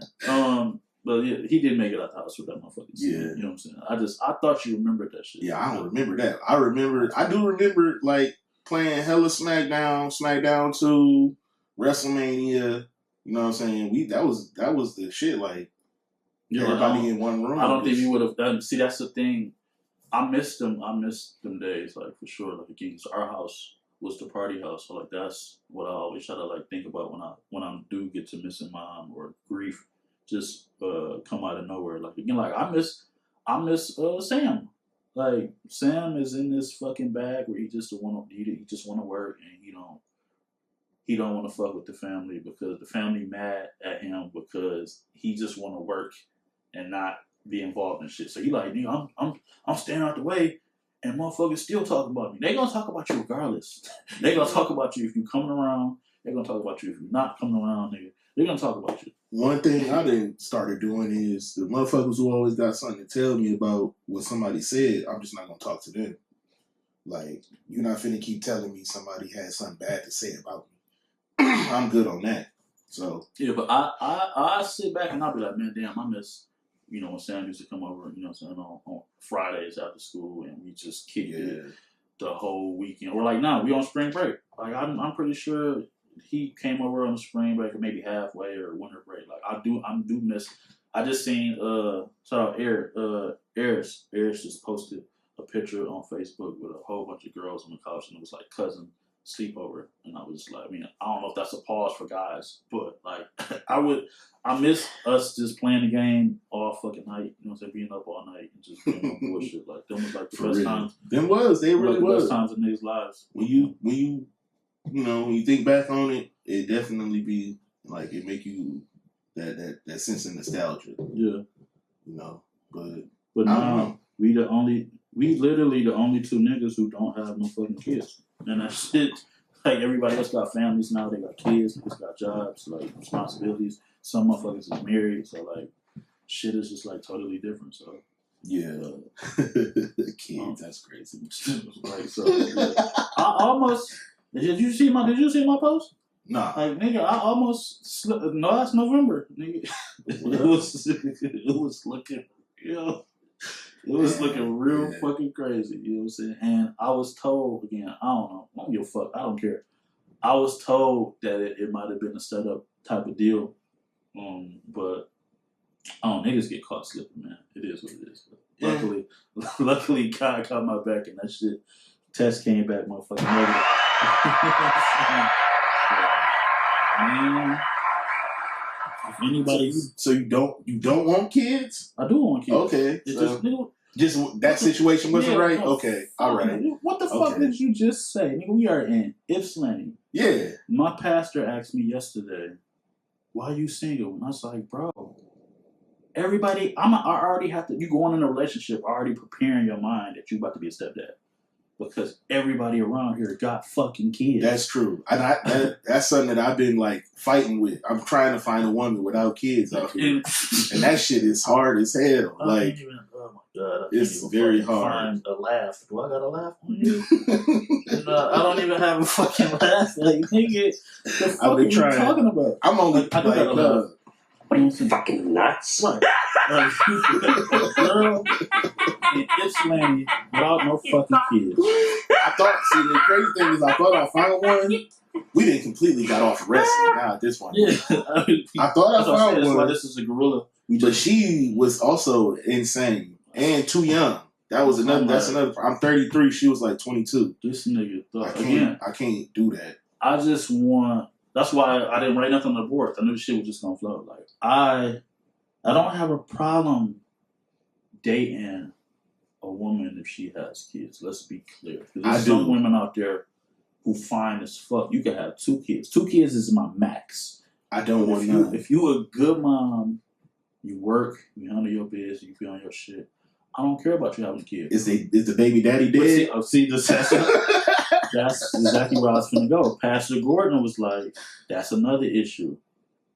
But yeah, he did make it out the house with that motherfucking CD. Yeah. You know what I'm saying? I thought you remembered that shit. Yeah, I don't remember that. I do remember, like, playing hella SmackDown 2, WrestleMania. You know what I'm saying? That was the shit, like, everybody in one room. I don't think you would have done. See, that's the thing. I missed them days, like, for sure. Like, again, our house was the party house. So, like, that's what I always try to, like, think about when I do get to missing mom or grief just come out of nowhere. Like, again, like, I miss Sam. Like, Sam is in this fucking bag where he just want to work, and he don't want to fuck with the family because the family mad at him because he just want to work and not be involved in shit. So he like, nigga, I'm staying out the way, and motherfuckers still talking about me. They gonna talk about you regardless. They gonna talk about you if you coming around. They gonna talk about you if you're not coming around, nigga. They're gonna talk about you. One thing I done started doing is the motherfuckers who always got something to tell me about what somebody said, I'm just not gonna talk to them. Like, you're not finna keep telling me somebody had something bad to say about me. I'm good on that. So yeah, but I sit back and I'll be like, man, damn, I miss, you know, when Sam used to come over, you know what I'm saying, on Fridays after school and we just kick it the whole weekend. Or like, nah, we on spring break. Like, I'm pretty sure he came over on spring break or maybe halfway or winter break. Like, I do miss. I just seen shout out Eric, Eris just posted a picture on Facebook with a whole bunch of girls on the couch and it was like cousin sleepover, and I was just like, I mean, I don't know if that's a pause for guys, but like, I miss us just playing the game all fucking night, you know what I'm saying, being up all night and just doing no bullshit. Like, them was like the best times. They really the was. best times in niggas' lives. When you think back on it, it definitely be like, it make you that sense of nostalgia. Yeah. You know, but I don't now know. we literally the only two niggas who don't have no fucking kids. And that shit, like, everybody else got families now, they got kids, niggas got jobs, like, responsibilities. Some motherfuckers is married, so like, shit is just like totally different. So yeah, kids, that's crazy. like, so yeah. I almost did you see my post? Nah, Like, nigga, I almost no, that's November, nigga. it was looking, you know. It was looking real fucking crazy, you know what I'm saying? And I was told, again, I don't know, I don't give a fuck, I don't care. I was told that it might have been a setup type of deal, but I don't know, niggas get caught slipping, man. It is what it is. But luckily, God got my back, and that shit, test came back motherfucking negative. Man, if anybody, so you don't want kids? I do want kids. Okay, It's so just, nigga, just that situation wasn't right. No, Okay, all right. What the fuck Okay. did you just say? Nigga, we are in Ypsilanti. Yeah, My pastor asked me yesterday, why you single? And I was like, bro, everybody, I already have to, you going in a relationship, already preparing your mind that you about to be a stepdad. Because everybody around here got fucking kids. that's true. And that's something that I've been like fighting with. I'm trying to find a woman without kids out here, and that shit is hard as hell. Like, oh my god, it's very hard. Find a laugh. Do I got a laugh on you? No, I don't even have a fucking laugh. Like, nigga, the fuck I've been are trying. you talking about? I'm only I do got a laugh. What are you fucking nuts? Right. Girl in Ypsilanti without no fucking kids. I thought. See, the crazy thing is, I thought I found one. We didn't completely got off wrestling now at this one. Yeah, I thought I found that's why one, this is a gorilla. but she was also insane and too young. That was another. That's another. I'm 33. She was like 22. This nigga thought I can't do that. I just want. That's why I didn't write nothing on the board. I knew the shit was just gonna flow. Like, I don't have a problem dating a woman if she has kids. Let's be clear. There's some women out there who fine as fuck. You can have 2 kids. 2 kids is my max. I don't want none. If you a good mom, you work, you handle your business, you be on your shit. I don't care about you having kids. Is the baby daddy dead? That's exactly where I was finna go. Pastor Gordon was like, that's another issue.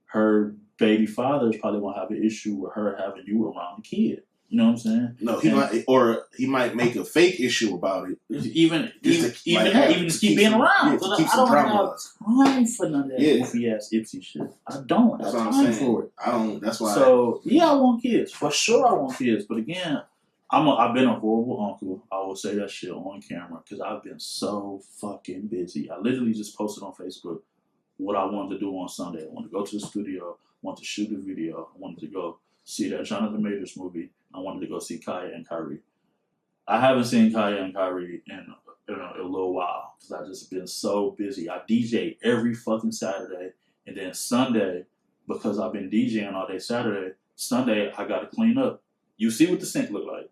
Her baby father is probably gonna have an issue with her having you around the kid. You know what I'm saying? No, he might make a fake issue about it. Even just keep being around. Yeah, keep I don't have drama. time for none of that goofy ass Ipsy shit. I don't have time for it. I don't. That's why. So yeah, I want kids for sure. I want kids, but again, I've been a horrible uncle. I will say that shit on camera because I've been so fucking busy. I literally just posted on Facebook what I wanted to do on Sunday. I wanted to go to the studio. I wanted to shoot a video. I wanted to go see that Jonathan Majors movie. I wanted to go see Kaya and Kyrie. I haven't seen Kaya and Kyrie in a little while because I've just been so busy. I DJ every fucking Saturday, and then Sunday, because I've been DJing all day Saturday, Sunday I got to clean up. You see what the sink look like.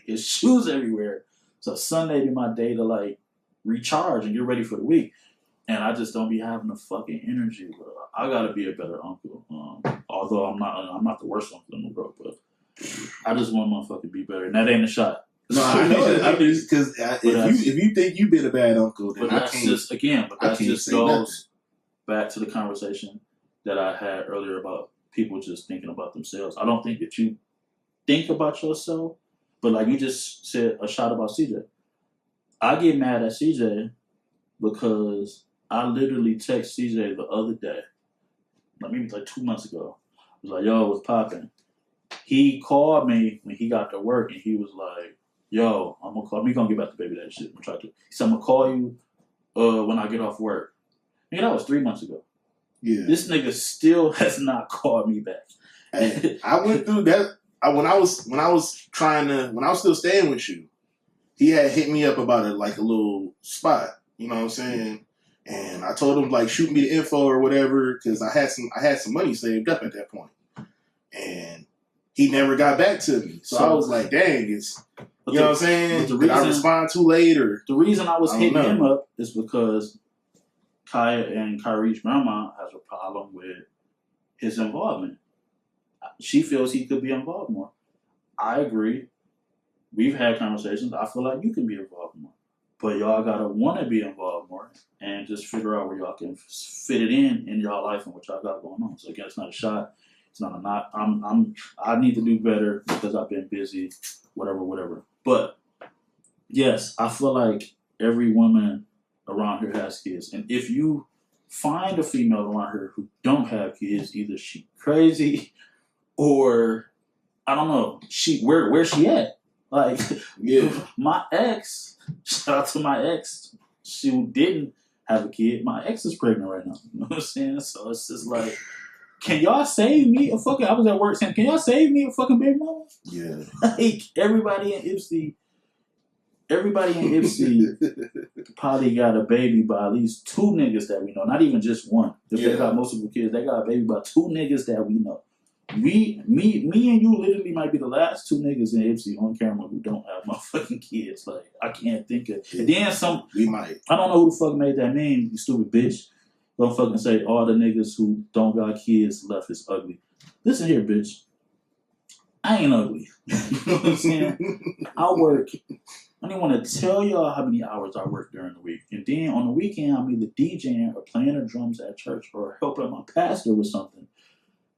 It's shoes everywhere. So Sunday be my day to like recharge and get ready for the week. And I just don't be having the fucking energy. Bro. I gotta be a better uncle. Although I'm not the worst uncle in the world, but I just want motherfucker to be better. And that ain't a shot. No, I know it. Because if you think you've been a bad uncle, then that just goes nothing. Back to the conversation that I had earlier about people just thinking about themselves. I don't think that you think about yourself, but like you just said a shot about CJ. I get mad at CJ because I literally text CJ the other day, like maybe like 2 months ago. I was like, yo, what's popping? He called me when he got to work and he was like, yo, I'm gonna call me, gonna get back to baby that shit. I'm trying to. He said, I'm gonna call you when I get off work. Nigga, that was 3 months ago. Yeah. This nigga still has not called me back. And I went through that when I was still staying with you. He had hit me up about a little spot. You know what I'm saying? And I told him like shoot me the info or whatever because I had some money saved up at that point. And he never got back to me. So I was like, dang, you know what I'm saying? Did I respond too late or the reason I was hitting him up is because Kaya and Kyrie's grandma has a problem with his involvement. She feels he could be involved more. I agree. We've had conversations. I feel like you can be involved more. But y'all gotta want to be involved more and just figure out where y'all can fit it in y'all life and what y'all got going on. So again, it's not a shot. It's not a knock. I need to do better because I've been busy, whatever. But yes, I feel like every woman around here has kids. And if you find a female around here who don't have kids, either she crazy or I don't know, where's she at? Like my ex, shout out to my ex, she didn't have a kid. My ex is pregnant right now. You know what I'm saying? So it's just like, can y'all save me a fucking? I was at work saying, can y'all save me a fucking baby mama? Yeah. Like everybody in Ipsy probably got a baby by at least 2 niggas that we know. Not even just one. If they got multiple kids, they got a baby by 2 niggas that we know. Me and you literally might be the last 2 niggas in Ipsy on camera who don't have motherfucking kids. Like, I can't think of. And then we might. I don't know who the fuck made that meme, you stupid bitch. Don't fucking say all the niggas who don't got kids left is ugly. Listen here, bitch. I ain't ugly. You know what I'm saying? I work. I don't want to tell y'all how many hours I work during the week. And then on the weekend, I'm either DJing or playing the drums at church or helping my pastor with something.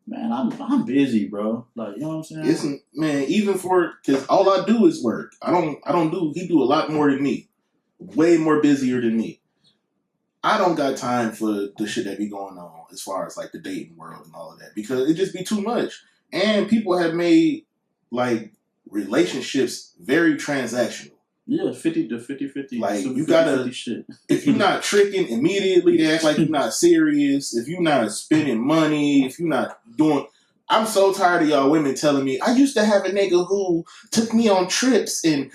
Man, I'm busy, bro. Like, you know what I'm saying? Even because all I do is work. He do a lot more than me. Way more busier than me. I don't got time for the shit that be going on as far as like the dating world and all of that because it just be too much. And people have made like relationships very transactional. Yeah, 50-50. Like you gotta, shit. If you're not tricking immediately, they act like you're not serious. If you're not spending money, if you're not doing, I'm so tired of y'all women telling me I used to have a nigga who took me on trips and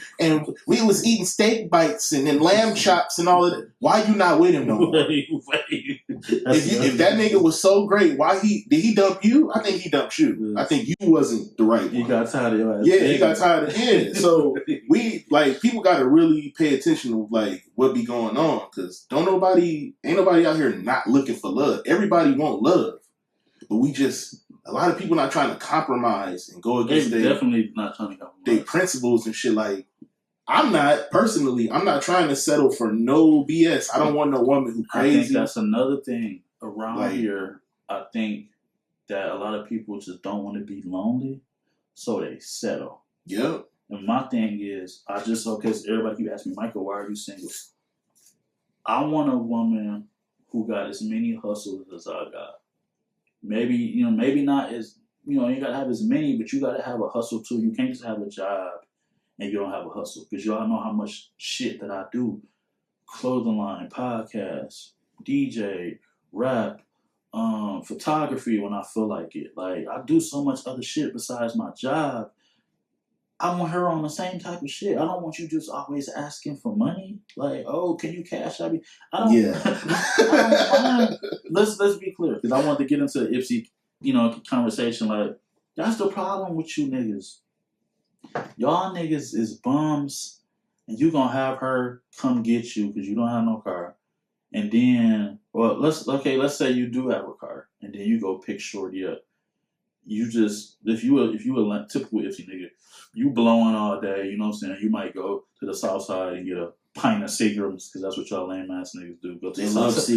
we was eating steak bites and then lamb chops and all of that. Why you not with him no more? If that nigga was so great, did he dump you? I think he dumped you. I think you wasn't the right one. He got tired of your ass. Yeah, he got tired of him. So people got to really pay attention to like what be going on because ain't nobody out here not looking for love. Everybody want love, but a lot of people not trying to compromise and go against definitely not trying to compromise their principles and shit. Like I'm not trying to settle for no BS. I don't want no woman who crazy. I think that's another thing around here. I think that a lot of people just don't want to be lonely, so they settle. Yep. And my thing is, because everybody keep asking me, Michael, why are you single? I want a woman who got as many hustles as I got. Maybe not as, you gotta have as many, but you gotta have a hustle too. You can't just have a job and you don't have a hustle. Because y'all know how much shit that I do. Clothing line, podcast, DJ, rap, photography when I feel like it. Like, I do so much other shit besides my job. I want her on the same type of shit. I don't want you just always asking for money. Like, oh, can you cash out me? I don't mind. Let's be clear, because I want to get into the Ipsy, conversation. Like, that's the problem with you niggas. Y'all niggas is bums, and you gonna have her come get you because you don't have no car. And then, let's say you do have a car, and then you go pick shorty up. You just, if you a typical Ipsy nigga, you blowing all day, you know what I'm saying? You might go to the south side and get a pint of Seagrams, because that's what y'all lame ass niggas do. Go to the south side.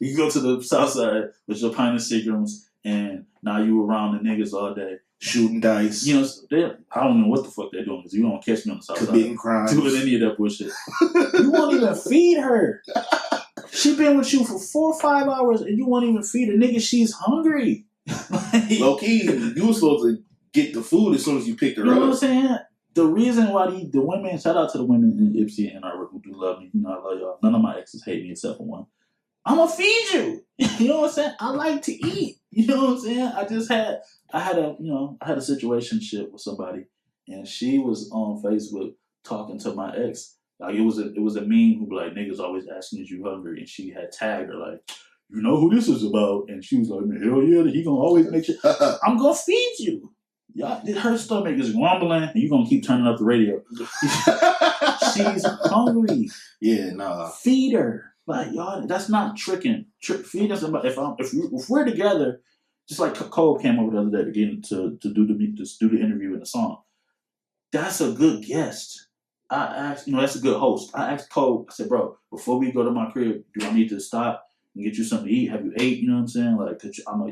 You go to the south side with your pint of Seagrams and now you around the niggas all day. Shooting dice. You know, I don't know what the fuck they're doing because you don't catch me on the south committing side crimes. doing any of that bullshit. You won't even feed her. She been with you for 4 or 5 hours and you won't even feed her. Nigga, she's hungry. Like, Low key, you were supposed to get the food as soon as you picked her you know up. what I'm saying? The reason why the women, shout out to the women in Ipsy and Ann Arbor who do love me. You know, I love y'all. None of my exes hate me except for one. I'm gonna feed you. You know what I'm saying? I like to eat. You know what I'm saying? I had a situationship with somebody, and she was on Facebook talking to my ex. Like it was a meme who be like, niggas always asking if you hungry, and she had tagged her like, you know who this is about? And she was like, hell yeah, he gonna always make sure I'm gonna feed you. Y'all, her stomach is rumbling, and you gonna keep turning up the radio. She's hungry. Yeah, nah. Feed her. Like y'all, that's not tricking. Feed us. If we're together, just like Cole came over the other day to do the interview and the song. That's a good guest. I asked, that's a good host. I asked Cole. I said, bro, before we go to my crib, do I need to stop and get you something to eat? Have you ate? You know what I'm saying? Like,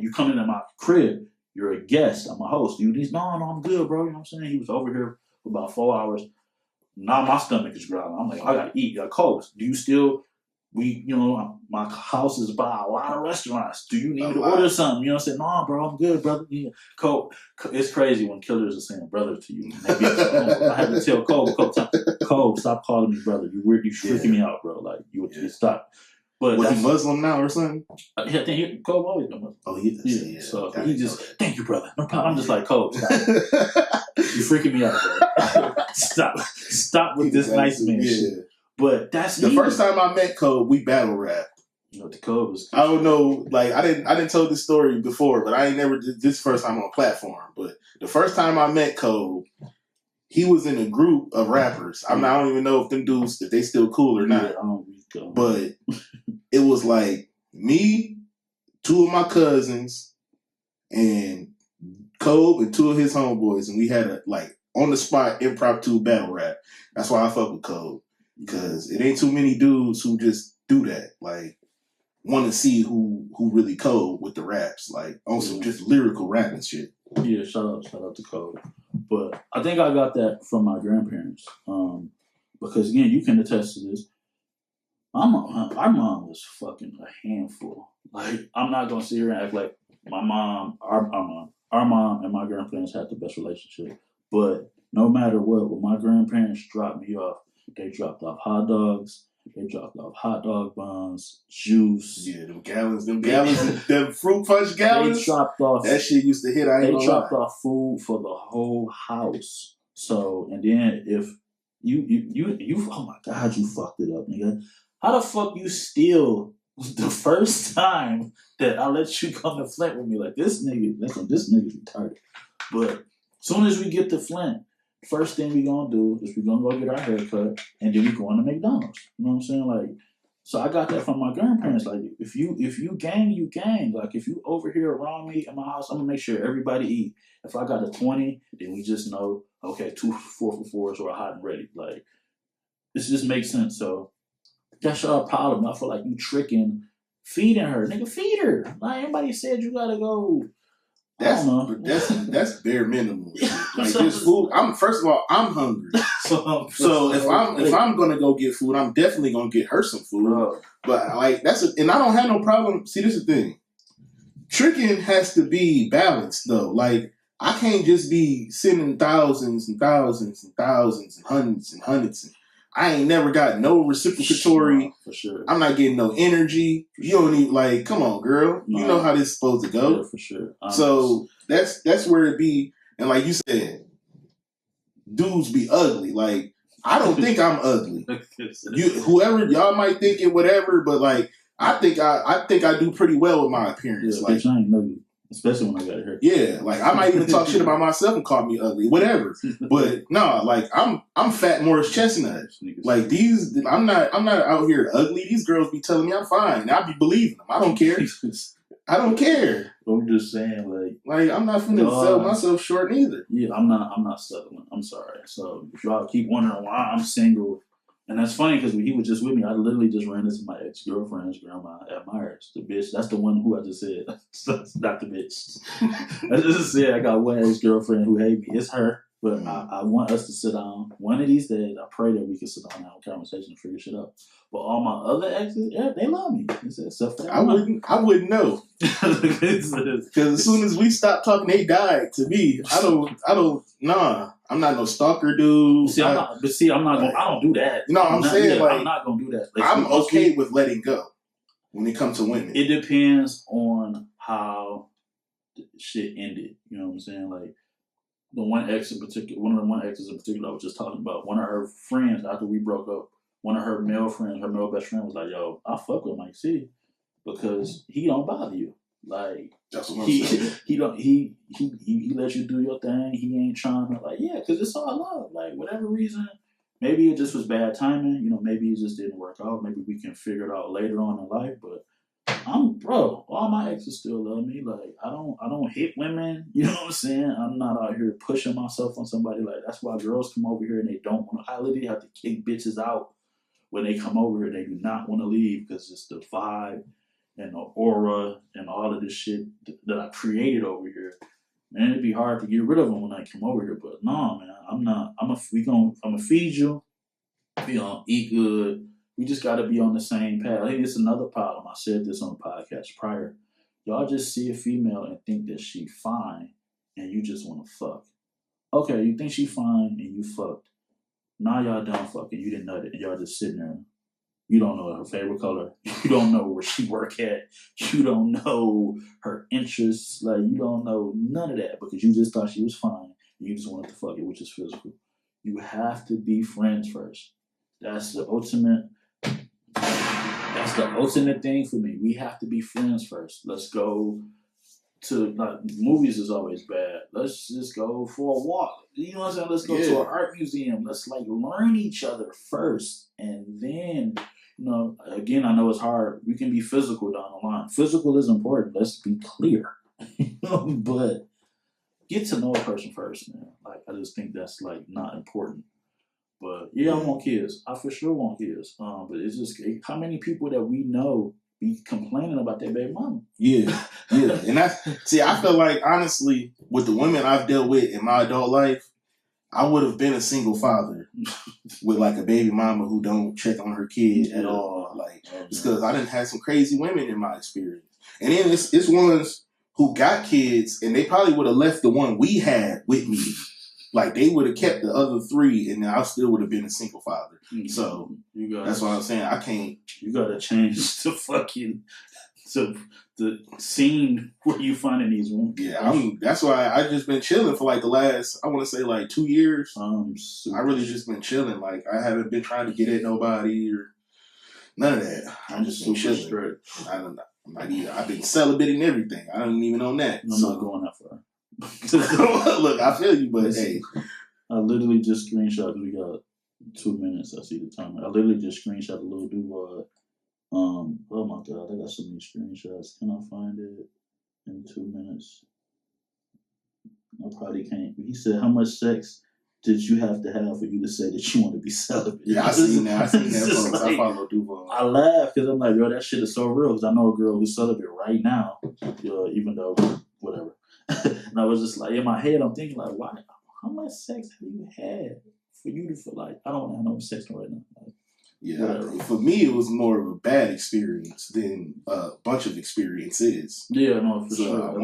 you coming to my crib. You're a guest. I'm a host. No, I'm good, bro. You know what I'm saying? He was over here for about 4 hours. Now my stomach is growling. I'm like, I gotta eat. Like, Cole, do you still? My house is by a lot of restaurants. Do you need to order something? You know what I'm saying? No, bro, I'm good, brother. Yeah. Cole, it's crazy when killers are saying brother to you. I had to tell Cole, stop calling me brother. You're freaking me out, bro. Like, you stop. But was he Muslim now or something? I think Cole always been Muslim. Oh, he is. Yeah. So he just, thank you, brother. No problem. I'm just like, Cole, stop. You're freaking me out, bro. Stop with this nice man shit. But that's the first time I met Cole, we battle rapped. The Cole was. I don't know, like I didn't tell this story before, but I ain't never did this first time on a platform. But the first time I met Cole, he was in a group of rappers. I don't even know if them dudes if they still cool or not. But it was like me, 2 of my cousins, and Cole and 2 of his homeboys, and we had a on the spot impromptu battle rap. That's why I fuck with Cole. Because it ain't too many dudes who just do that. Like, want to see who really cold with the raps. Like, on some just lyrical rapping shit. Yeah, shout out to Cole. But I think I got that from my grandparents. Because, again, you can attest to this. Our mom was fucking a handful. Like, I'm not going to sit here and act like our mom and my grandparents had the best relationship. But no matter what, when my grandparents dropped me off, they dropped off hot dogs. They dropped off hot dog buns, juice. Yeah, them gallons, them fruit punch gallons. They dropped off. That shit used to hit. They dropped off food for the whole house. So, and then if you, oh my God, you fucked it up, nigga. How the fuck you steal the first time that I let you come to Flint with me? Like, this nigga's retarded. But as soon as we get to Flint, first thing we gonna do is we gonna go get our hair cut, and then we going to McDonald's. You know what I'm saying? Like, so I got that from my grandparents. Like, if you gang, you gang. Like, if you over here around me in my house, I'm gonna make sure everybody eat. If I got a 20, then we just know, okay, 2 4-for-4s or a hot and ready. Like, this just makes sense. So that's your problem. I feel like you tricking, feeding her. Nigga, feed her. Like, anybody said you gotta go. That's bare minimum. Like, this food. First of all, I'm hungry. So if I'm gonna go get food, I'm definitely gonna get her some food. Bro. But like and I don't have no problem. See, this is the thing. Tricking has to be balanced though. Like, I can't just be sending thousands and thousands and thousands and hundreds and hundreds. I ain't never got no reciprocatory. For sure. I'm not getting no energy. You don't even come on, girl. No. You know how this is supposed to go. Yeah, for sure. So that's where it be. And like you said, dudes be ugly. Like, I don't think I'm ugly. Whoever y'all might think it, whatever. But like, I think I do pretty well with my appearance. Yeah, like, bitch, I ain't know you. Especially when I got hair. Yeah, like I might even talk shit about myself and call me ugly, whatever. But no, like I'm fat Morris Chestnut. Like I'm not out here ugly. These girls be telling me I'm fine, and I be believing them. I don't care. I don't care. I'm just saying, like I'm not finna sell myself short neither. Yeah, I'm not settling. I'm sorry. So if y'all keep wondering why I'm single, And that's funny because when he was just with me, I literally just ran into my ex-girlfriend's grandma at Myers. The bitch, that's the one who I just said. That's not the bitch. I just said I got one ex-girlfriend who hate me. It's her. But I want us to sit down. One of these days, I pray that we can sit down and have a conversation and figure shit out. But all my other exes, yeah, they love me. Except for I wouldn't know. Because as soon as we stopped talking, they died. To me, I don't. Nah, I'm not no stalker dude. See, I'm not gonna. I don't do that. No, I'm saying like I'm not gonna do that. Like, I'm okay with letting go when it comes to women. It depends on how shit ended. You know what I'm saying? Like the one ex in particular, one of the one exes in particular, I was just talking about. One of her friends after we broke up, one of her male friends, her male best friend was like, "Yo, I fuck with Mike C because he don't bother you. Like that's what I'm saying. He lets you do your thing. He ain't trying to like because it's all love. Like whatever reason, maybe it just was bad timing. You know, maybe it just didn't work out. Maybe we can figure it out later on in life. But all my exes still love me. Like I don't hit women. You know what I'm saying? I'm not out here pushing myself on somebody. Like that's why girls come over here and they don't want to. I literally have to kick bitches out when they come over here. They do not want to leave because it's the vibe and the aura and all of this shit that I created over here. Man, it'd be hard to get rid of them when I come over here. But no, man, I'm not. I'm gonna feed you. We gonna eat good. We just got to be on the same path. I think it's another problem. I said this on the podcast prior. Y'all just see a female and think that she fine, and you just want to fuck. Okay, you think she fine and you fucked. Now y'all done fucking. You didn't nut it, and y'all just sitting there. You don't know her favorite color. You don't know where she work at. You don't know her interests. Like you don't know none of that because you just thought she was fine. And you just wanted to fuck it, which is physical. You have to be friends first. That's the ultimate. That's the ultimate thing for me. We have to be friends first. Let's go to movies is always bad. Let's just go for a walk. You know what I'm saying? Let's go to an art museum. Let's learn each other first, and then again, I know it's hard. We can be physical down the line. Physical is important. Let's be clear, but get to know a person first, man. Like I just think that's not important. But yeah, I want kids. I for sure want kids. But it's just how many people that we know be complaining about their baby mama. Yeah. And I feel like honestly, with the women I've dealt with in my adult life, I would have been a single father with a baby mama who don't check on her kid at all. It's because I didn't have some crazy women in my experience. And then it's ones who got kids and they probably would have left the one we had with me. They would have kept the other three, and I still would have been a single father. Mm-hmm. So that's what I'm saying. I can't. You gotta change the scene where you finding these women. Yeah, that's why I just been chilling for the last, I want to say 2 years. I really just been chilling. I haven't been trying to get at nobody or none of that. I'm just been chilling. Straight. I've been celibating everything. I don't even own that. I'm not going that far. Look, I feel you, but hey. I literally just screenshot because we got 2 minutes. I see the timer. I literally just screenshot a little dude. Oh my god, I got so many screenshots. Can I find it in 2 minutes? I probably can't. He said, "How much sex did you have to have for you to say that you want to be celibate?" Yeah, I seen that. I follow Duval. I laugh because I'm like, yo, that shit is so real. Because I know a girl who's celibate right now, even though whatever. And I was just in my head, I'm thinking why? How much sex have you had for you to feel like I don't want to have no sex right now? Whatever. For me, it was more of a bad experience than a bunch of experiences. Yeah, no, for sure.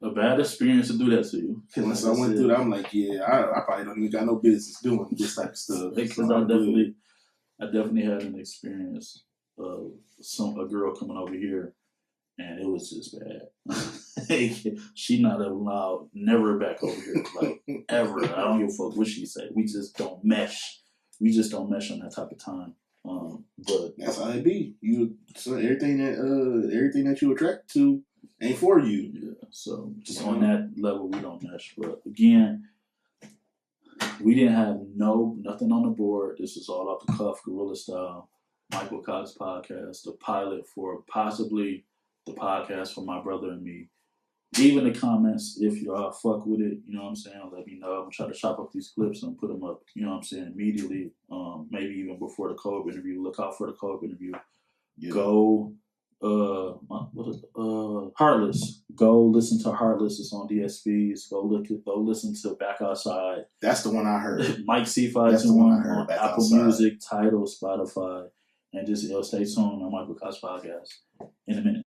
A bad experience to do that to you. Once I went through that, I'm like, I probably don't even got no business doing this type of stuff. Because I definitely had an experience of a girl coming over here. And it was just bad. She not allowed, never back over here, ever. I don't give a fuck what she say. We just don't mesh. We just don't mesh on that type of time. But that's how it be. Everything that you attract to ain't for you. Yeah. So just on that level, we don't mesh. But again, we didn't have nothing on the board. This is all off the cuff, guerrilla style. Michael Cox podcast, the pilot for possibly the podcast for my brother and me. leave in the comments if y'all fuck with it. You know what I'm saying? Let me know. I'm gonna try to chop up these clips and put them up. You know what I'm saying? Immediately. Maybe even before the Kobe interview. Look out for the Kobe interview. Yeah. Go. Heartless. Go listen to Heartless. It's on DSPs. Go listen to Back Outside. That's the one I heard. Mike C521 on Apple Music, Tidal, Spotify, and just stay tuned on Michael Koch Podcast in a minute.